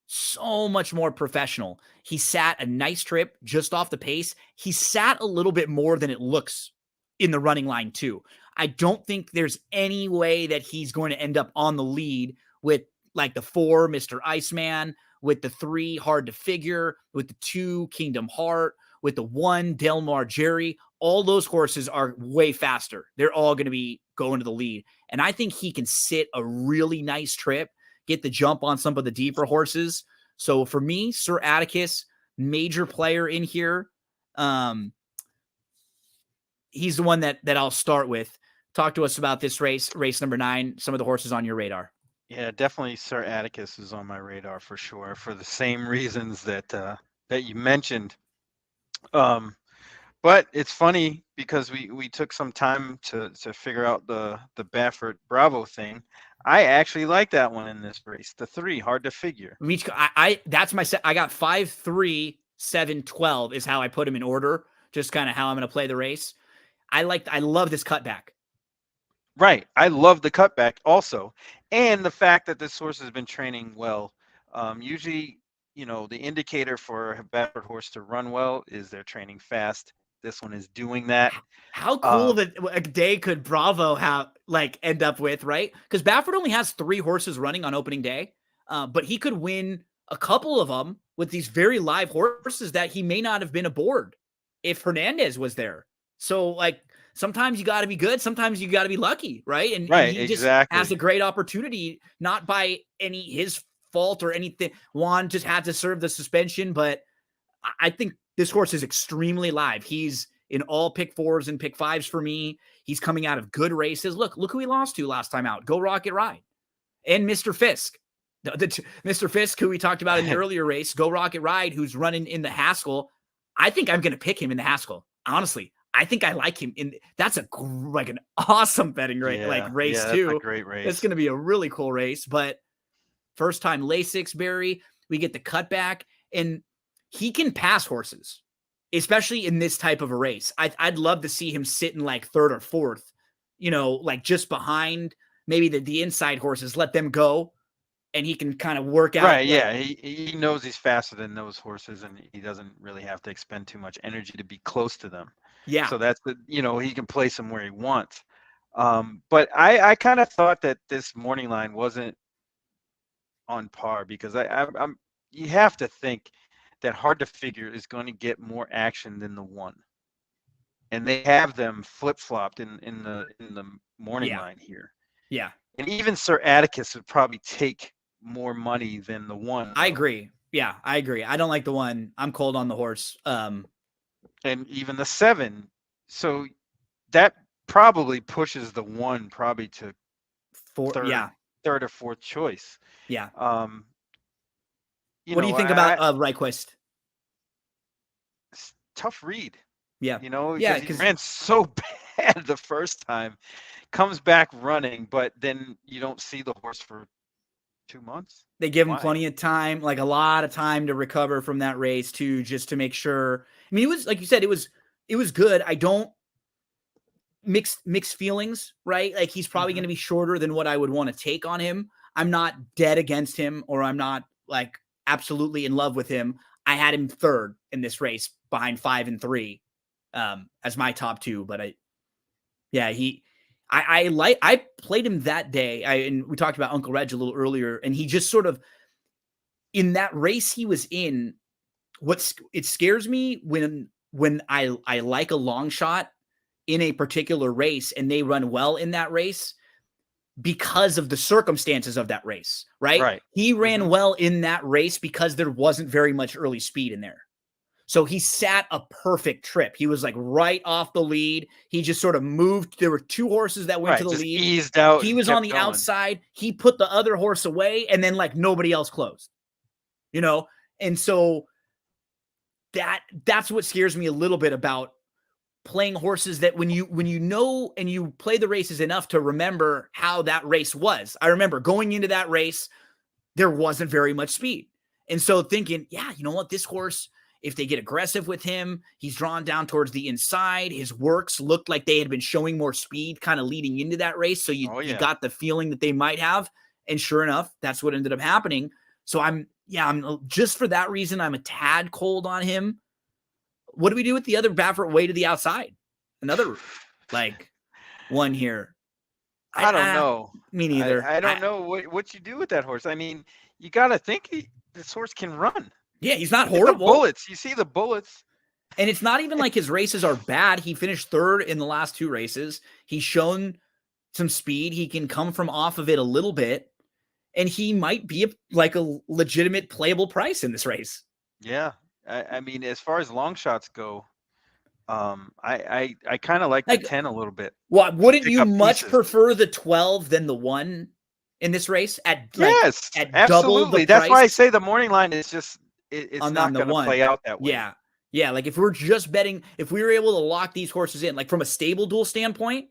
so much more professional. He sat a nice trip just off the pace. He sat a little bit more than it looks in the running line too. I don't think there's any way that he's going to end up on the lead with like the 4 Mr. Iceman, with the 3 Hard to Figure, with the 2 Kingdom Heart, with the 1 Delmar Jerry. All those horses are way faster. They're all going to be going to the lead. And I think he can sit a really nice trip, get the jump on some of the deeper horses. So for me, Sir Atticus, major player in here. He's the one that I'll start with. Talk to us about this race number 9, some of the horses on your radar. Yeah, definitely Sir Atticus is on my radar for sure, for the same reasons that that you mentioned. But it's funny because we took some time to figure out the Baffert Bravo thing. I actually like that one in this race. The 3 Hard to Figure. That's my set. I got 5, 3, 7, 12 is how I put them in order. Just kind of how I'm going to play the race. I love this cutback. Right. I love the cutback also. And the fact that this horse has been training well. Usually, the indicator for a Baffert horse to run well is they're training fast. This one is doing that. How cool that a day could Bravo end up with, right? Because Baffert only has 3 horses running on opening day, but he could win a couple of them with these very live horses that he may not have been aboard if Hernandez was there. So sometimes you got to be good. Sometimes you got to be lucky, right? And he just has a great opportunity, not by his fault or anything. Juan just had to serve the suspension, but I think this horse is extremely live. He's in all pick 4s and pick 5s for me. He's coming out of good races. Look who he lost to last time out. Go Rocket Ride. And Mr. Fisk. Mr. Fisk, who we talked about in the earlier race, Go Rocket Ride, who's running in the Haskell. I think I'm going to pick him in the Haskell. Honestly, I think I like him that's an awesome betting race too. That's a great race. It's going to be a really cool race, but first time Lasix Barry, we get the cutback, and he can pass horses, especially in this type of a race. I'd love to see him sit in 3rd or 4th, just behind maybe the inside horses, let them go, and he can kind of work out. Right, yeah. He knows he's faster than those horses, and he doesn't really have to expend too much energy to be close to them. Yeah. So that's he can place them where he wants. But I kind of thought that this morning line wasn't on par because you have to think that Hard to Figure is going to get more action than the 1. And they have them flip-flopped in the morning line here. Yeah. And even Sir Atticus would probably take more money than the 1. I agree. Yeah, I agree. I don't like the 1. I'm cold on the horse. And even the 7. So that probably pushes the 1 probably to 3rd or 4th choice. Yeah. What do you think about Reichwist? Tough read. Yeah. Because he ran so bad the first time, comes back running, but then you don't see the horse for 2 months. They give him plenty of time, a lot of time to recover from that race too, just to make sure. I mean, it was, like you said, it was good. I don't mixed feelings, right? He's probably going to be shorter than what I would want to take on him. I'm not dead against him, or I'm not absolutely in love with him. I had him 3rd in this race behind 5 and 3 as my top 2, but I played him that day. And we talked about Uncle Reg a little earlier, and he just sort of, in that race he was in, it scares me when I like a long shot in a particular race and they run well in that race because of the circumstances of that race, right? Right. He ran well in that race because there wasn't very much early speed in there. So he sat a perfect trip. He was right off the lead. He just sort of moved. There were 2 horses that went to the lead. Eased out. He was on the outside. He put the other horse away, and then nobody else closed. And so that's what scares me a little bit about playing horses that when you know and you play the races enough to remember how that race was. I remember going into that race, there wasn't very much speed. And so thinking, yeah, you know what, this horse, if they get aggressive with him, he's drawn down towards the inside. His works looked like they had been showing more speed kind of leading into that race. So you got the feeling that they might have. And sure enough, that's what ended up happening. So I'm just for that reason, I'm a tad cold on him. What do we do with the other Baffert way to the outside? Another like one here. I don't know. Me neither. I don't know what you do with that horse. I mean, you got to think this horse can run. Yeah, he's not horrible. Bullets. You see the bullets. And it's not even like his races are bad. He finished third in the last 2 races. He's shown some speed. He can come from off of it a little bit. And he might be like a legitimate playable price in this race. Yeah. I mean, as far as long shots go, I kind of like the 10 a little bit. Well, wouldn't you much prefer the 12 than the 1 in this race at absolutely. Double the price? That's why I say the morning line is just it's not going to play out that way. Yeah. Like if we're just betting, if we were able to lock these horses in, like from a stable duel standpoint,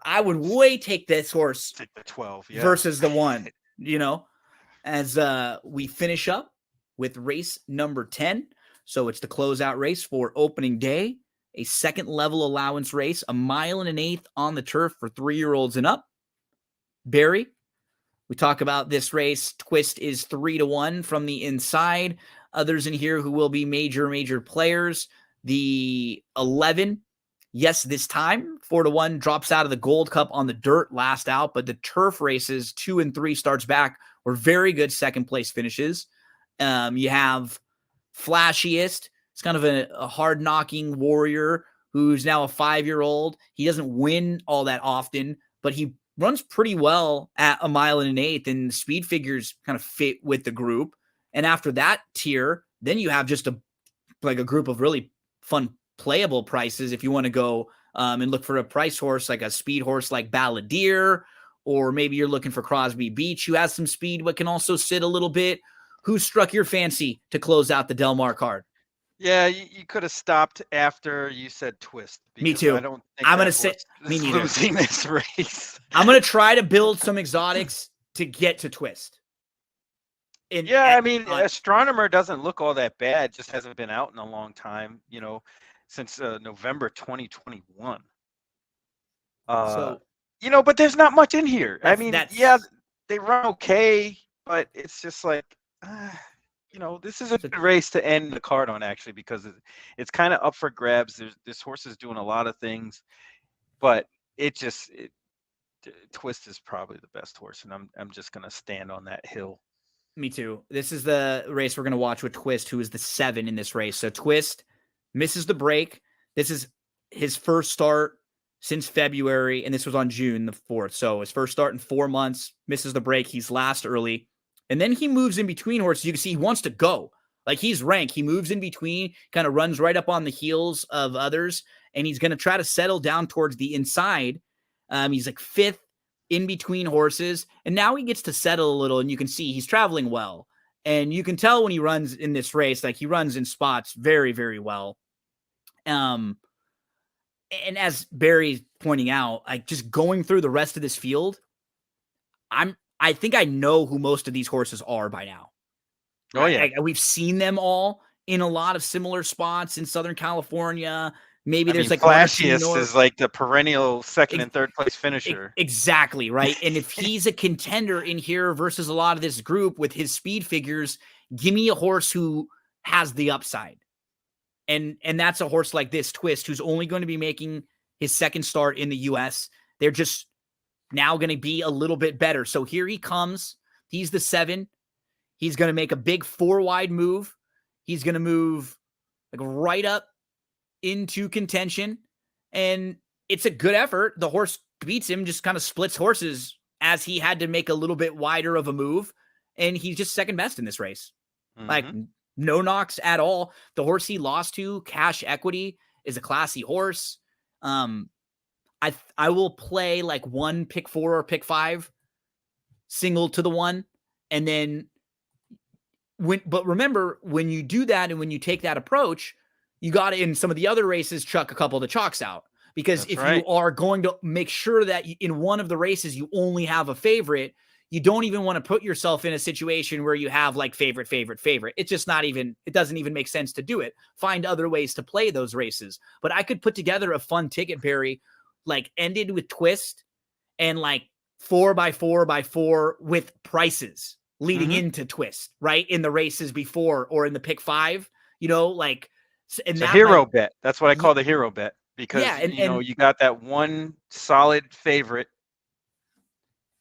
I would way take this horse take the 12 versus the 1. As we finish up with race number 10. So it's the closeout race for opening day, a second level allowance race, 1.125 miles on the turf for 3-year-olds and up. Barry, we talk about this race. Twist is 3-1 from the inside. Others in here who will be major players. The 11, yes, this time 4-1 drops out of the Gold Cup on the dirt last out, but the turf races 2 and 3 starts back were very good second place finishes. You have Flashiest. It's kind of a hard-knocking warrior who's now a 5-year-old. He doesn't win all that often, but he runs pretty well at 1.125 miles, and the speed figures kind of fit with the group. And after that tier, then you have just a group of really fun playable prices if you want to go and look for a price horse, like a speed horse like Balladeer, or maybe you're looking for Crosby Beach, who has some speed but can also sit a little bit. Who struck your fancy to close out the Del Mar card? Yeah, you could have stopped after you said Twist. Me too. I don't think I'm going to say me neither. Losing this race. I'm going to try to build some exotics to get to Twist. I mean, Astronomer doesn't look all that bad. Just hasn't been out in a long time. Since November 2021. But there's not much in here. I mean, they run okay, but it's just like, this is a good race to end the card on, actually, because it's kind of up for grabs. This horse is doing a lot of things, but Twist is probably the best horse, and I'm just gonna stand on that hill. Me too. This is the race we're gonna watch with Twist, who is the 7 in this race. So Twist misses the break. This is his first start since February, and this was on June the 4th. So his first start in 4 months, misses the break. He's last early. And then he moves in between horses. You can see he wants to go. Like, he's rank. He moves in between, kind of runs right up on the heels of others, and he's going to try to settle down towards the inside. He's like 5th in between horses, and now he gets to settle a little, and you can see he's traveling well. And you can tell when he runs in this race, like, he runs in spots very, very well. And as Barry's pointing out, like, just going through the rest of this field, I think I know who most of these horses are by now. Oh, yeah. We've seen them all in a lot of similar spots in Southern California. Maybe there's like Flashiest is like the perennial second and third place finisher. Exactly, right? And if he's a contender in here versus a lot of this group with his speed figures, give me a horse who has the upside. And that's a horse like this, Twist, who's only going to be making his second start in the U.S. They're just now going to be a little bit better. So here he comes. He's the 7. He's going to make a big 4-wide move. He's going to move like right up into contention. And it's a good effort. The horse beats him, just kind of splits horses as he had to make a little bit wider of a move. And he's just second best in this race. Mm-hmm. Like, no knocks at all. The horse he lost to, Cash Equity, is a classy horse. I will play like 1 pick 4 or pick 5 single to the 1. And then but remember, when you do that and when you take that approach, you got to, in some of the other races, chuck a couple of the chalks out. Because That's if right. you are going to make sure that in one of the races you only have a favorite, you don't even want to put yourself in a situation where you have like favorite. It's just not even, it doesn't even make sense to do it. Find other ways to play those races. But I could put together a fun ticket, Barry, like ended with twist and like 4x4x4 with prices leading into twist, right? In the races before or in the pick 5, like, and it's a that hero bet. That's what I call the hero bet. Because yeah, you got that one solid favorite,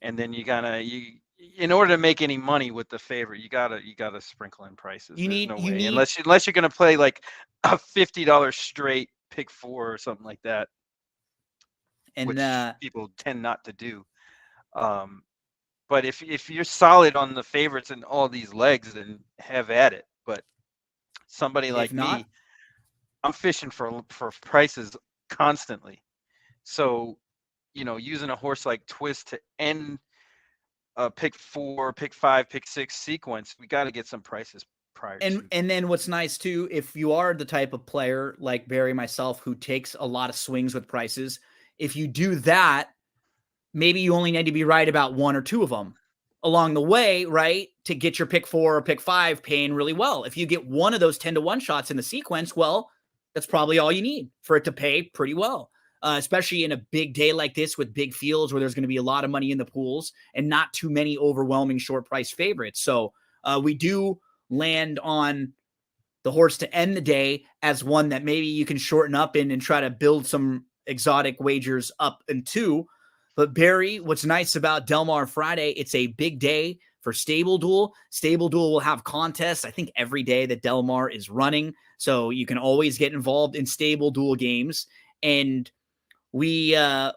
and then in order to make any money with the favorite, you gotta sprinkle in prices. There's no way unless you're gonna play like a $50 straight pick 4 or something like that, and which people tend not to do. But if you're solid on the favorites and all these legs, then have at it. But somebody like me, I'm fishing for prices constantly. So, using a horse like Twist to end a pick 4, pick 5, pick 6 sequence, we got to get some prices prior to. And then what's nice too, if you are the type of player like Barry, myself, who takes a lot of swings with prices, if you do that, maybe you only need to be right about 1 or 2 of them along the way, right? To get your pick 4 or pick 5 paying really well. If you get one of those 10-to-1 shots in the sequence, well, that's probably all you need for it to pay pretty well, especially in a big day like this with big fields where there's going to be a lot of money in the pools and not too many overwhelming short price favorites. So we do land on the horse to end the day as one that maybe you can shorten up in and try to build some exotic wagers up into. But Barry, what's nice about Del Mar Friday, it's a big day for Stable Duel. Stable Duel will have contests, I think, every day that Del Mar is running. So you can always get involved in Stable Duel games. And we aren't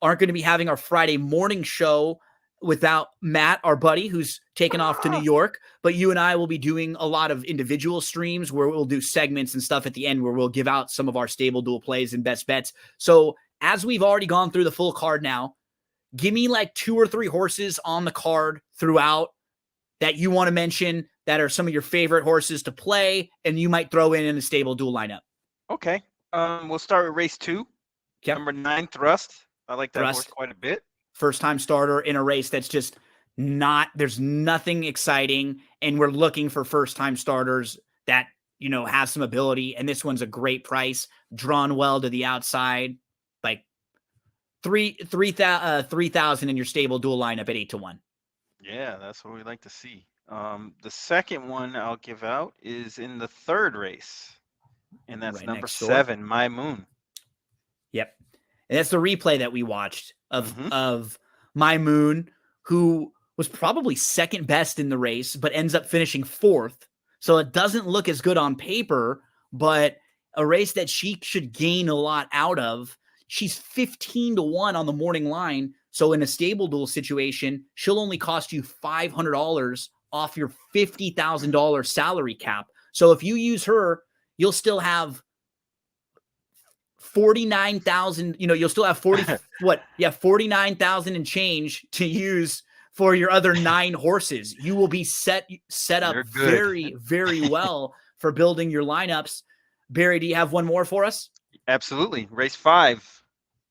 going to be having our Friday morning show without Matt, our buddy, who's taken off to New York. But you and I will be doing a lot of individual streams where we'll do segments and stuff at the end where we'll give out some of our Stable Duel plays and best bets. So as we've already gone through the full card now, give me like 2 or 3 horses on the card throughout that you want to mention that are some of your favorite horses to play and you might throw in a Stable Duel lineup. Okay. We'll start with race 2. Yep. Number 9, Thrust. I like that horse quite a bit. First time starter in a race that's just there's nothing exciting. And we're looking for first time starters that, have some ability. And this one's a great price, drawn well to the outside, like 3,000 in your Stable Duel lineup at 8-to-1. Yeah, that's what we like to see. The second one I'll give out is in the 3rd race, and that's right number 7, My Moon. Yep, and that's the replay that we watched of My Moon, who was probably second best in the race, but ends up finishing 4th. So it doesn't look as good on paper, but a race that she should gain a lot out of. She's 15-to-1 on the morning line. So in a Stable Duel situation, she'll only cost you $500 off your $50,000 salary cap. So if you use her, you'll still have 49,000, you'll still have 49,000 and change to use for your other 9 horses. You will be set up very, very well for building your lineups. Barry, do you have one more for us? Absolutely. Race 5,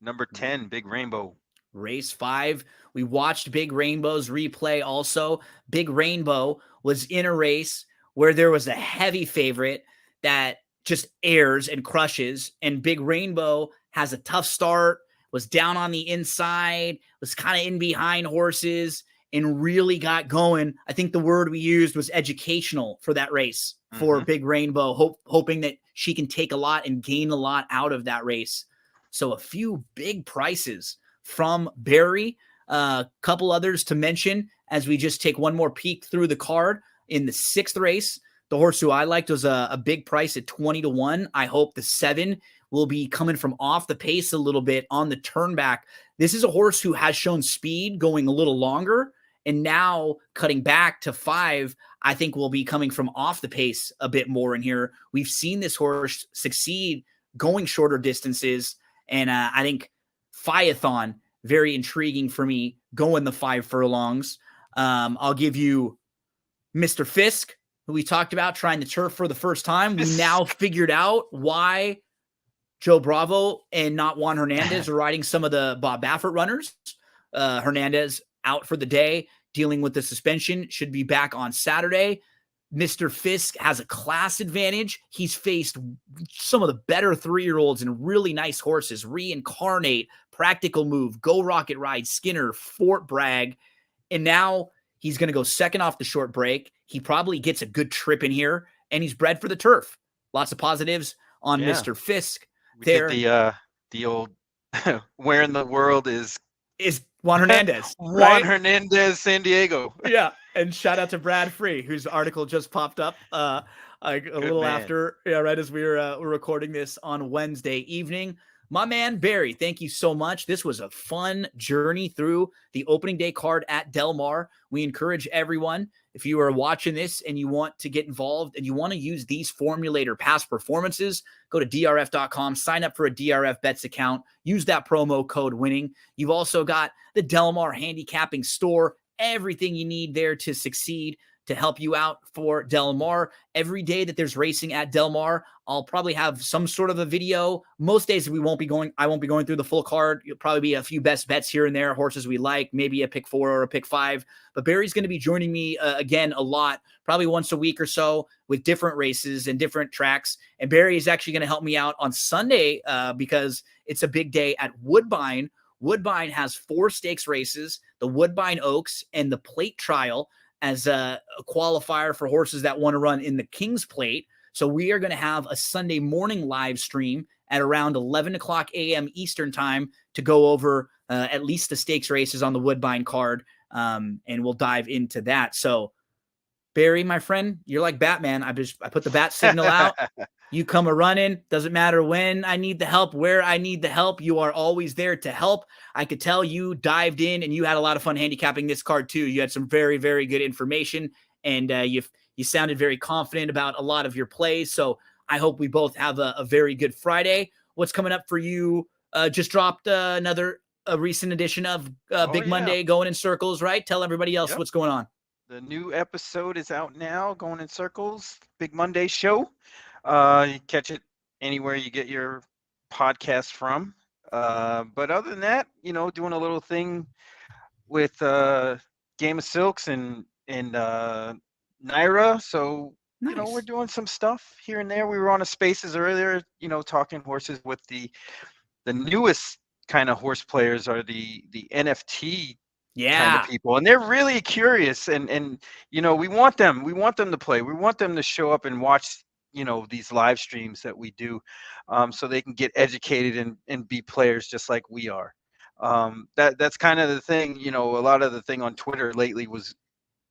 number 10, Big Rainbow. Race 5. We watched Big Rainbow's replay also. Big Rainbow was in a race where there was a heavy favorite that just airs and crushes, and Big Rainbow has a tough start, was down on the inside, was kind of in behind horses, and really got going. I think the word we used was educational for that race for Big Rainbow, hoping that she can take a lot and gain a lot out of that race. So a few big prices from Barry, a couple others to mention as we just take one more peek through the card. In the 6th race, the horse who I liked was a big price at 20-to-1. I hope the 7 will be coming from off the pace a little bit on the turn back. This is a horse who has shown speed going a little longer, and now cutting back to 5, I think will be coming from off the pace a bit more in here. We've seen this horse succeed going shorter distances, and I think Phaethon, very intriguing for me, going the 5 furlongs. I'll give you Mr. Fisk, who we talked about trying the turf for the first time. We now figured out why Joe Bravo and not Juan Hernandez are riding some of the Bob Baffert runners. Hernandez out for the day, dealing with the suspension, should be back on Saturday. Mr. Fisk has a class advantage. He's faced some of the better 3-year-olds and really nice horses. Reincarnate, Practical Move, Go Rocket Ride, Skinner, Fort Bragg. And now he's going to go second off the short break. He probably gets a good trip in here, and he's bred for the turf. Lots of positives on Mr. Fisk. We did the old where in the world is Juan Hernandez. Juan right? Hernandez, San Diego. Yeah. And shout out to Brad Free, whose article just popped up a little after, right as we were recording this on Wednesday evening. My man, Barry, thank you so much. This was a fun journey through the opening day card at Del Mar. We encourage everyone, if you are watching this and you want to get involved and you want to use these Formulator past performances, go to drf.com, sign up for a DRF Bets account, use that promo code WINNING. You've also got the Del Mar handicapping store, everything you need there to succeed, to help you out for Del Mar. Every day that there's racing at Del Mar, I'll probably have some sort of a video. Most days I won't be going through the full card. You'll probably be a few best bets here and there, horses we like, maybe a pick 4 or a pick 5. But Barry's going to be joining me again a lot, probably once a week or so, with different races and different tracks. And Barry is actually going to help me out on Sunday because it's a big day at Woodbine. Woodbine has 4 stakes races, the Woodbine Oaks and the Plate Trial, as a qualifier for horses that want to run in the King's Plate. So we are going to have a Sunday morning live stream at around 11 o'clock a.m. Eastern time to go over at least the stakes races on the Woodbine card, and we'll dive into that. So, Barry, my friend, you're like Batman. I put the bat signal out. You come a running. Doesn't matter when I need the help, where I need the help. You are always there to help. I could tell you dived in and you had a lot of fun handicapping this card too. You had some very, very good information, and you sounded very confident about a lot of your plays. So I hope we both have a very good Friday. What's coming up for you? Just dropped a recent edition of Big Monday Going in Circles, right? Tell everybody else what's going on. The new episode is out now, Going in Circles, Big Monday show. You catch it anywhere you get your podcast from. But other than that, doing a little thing with Game of Silks and Naira. So, nice. We're doing some stuff here and there. We were on a Spaces earlier, talking horses with the newest kind of horse players are the NFT kind of people, and they're really curious, and we want them to play. We want them to show up and watch these live streams that we do, so they can get educated and be players just like we are. That's kind of the thing. A lot of the thing on Twitter lately was,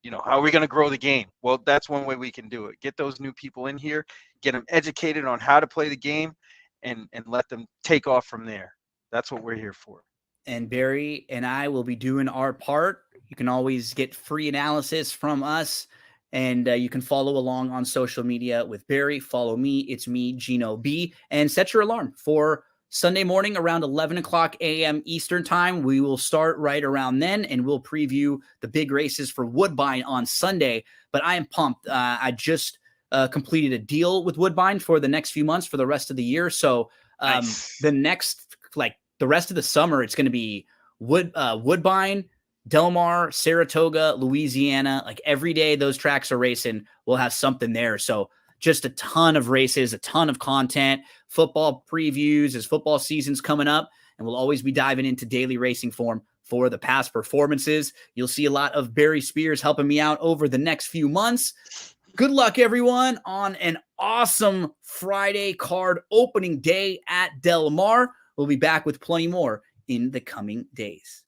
how are we going to grow the game? Well, that's one way we can do it. Get those new people in here, get them educated on how to play the game, and let them take off from there. That's what we're here for. And Barry and I will be doing our part. You can always get free analysis from us, and you can follow along on social media with Barry. Follow me. It's me, Gino B. And set your alarm for Sunday morning around 11 o'clock a.m. Eastern time. We will start right around then, and we'll preview the big races for Woodbine on Sunday. But I am pumped. I just completed a deal with Woodbine for the next few months for the rest of the year. So Nice. The rest of the summer, it's going to be Woodbine, Del Mar, Saratoga, Louisiana. Like every day those tracks are racing, we'll have something there. So just a ton of races, a ton of content, football previews as football season's coming up, and we'll always be diving into daily racing form for the past performances. You'll see a lot of Barry Spears helping me out over the next few months. Good luck, everyone, on an awesome Friday card opening day at Del Mar. We'll be back with plenty more in the coming days.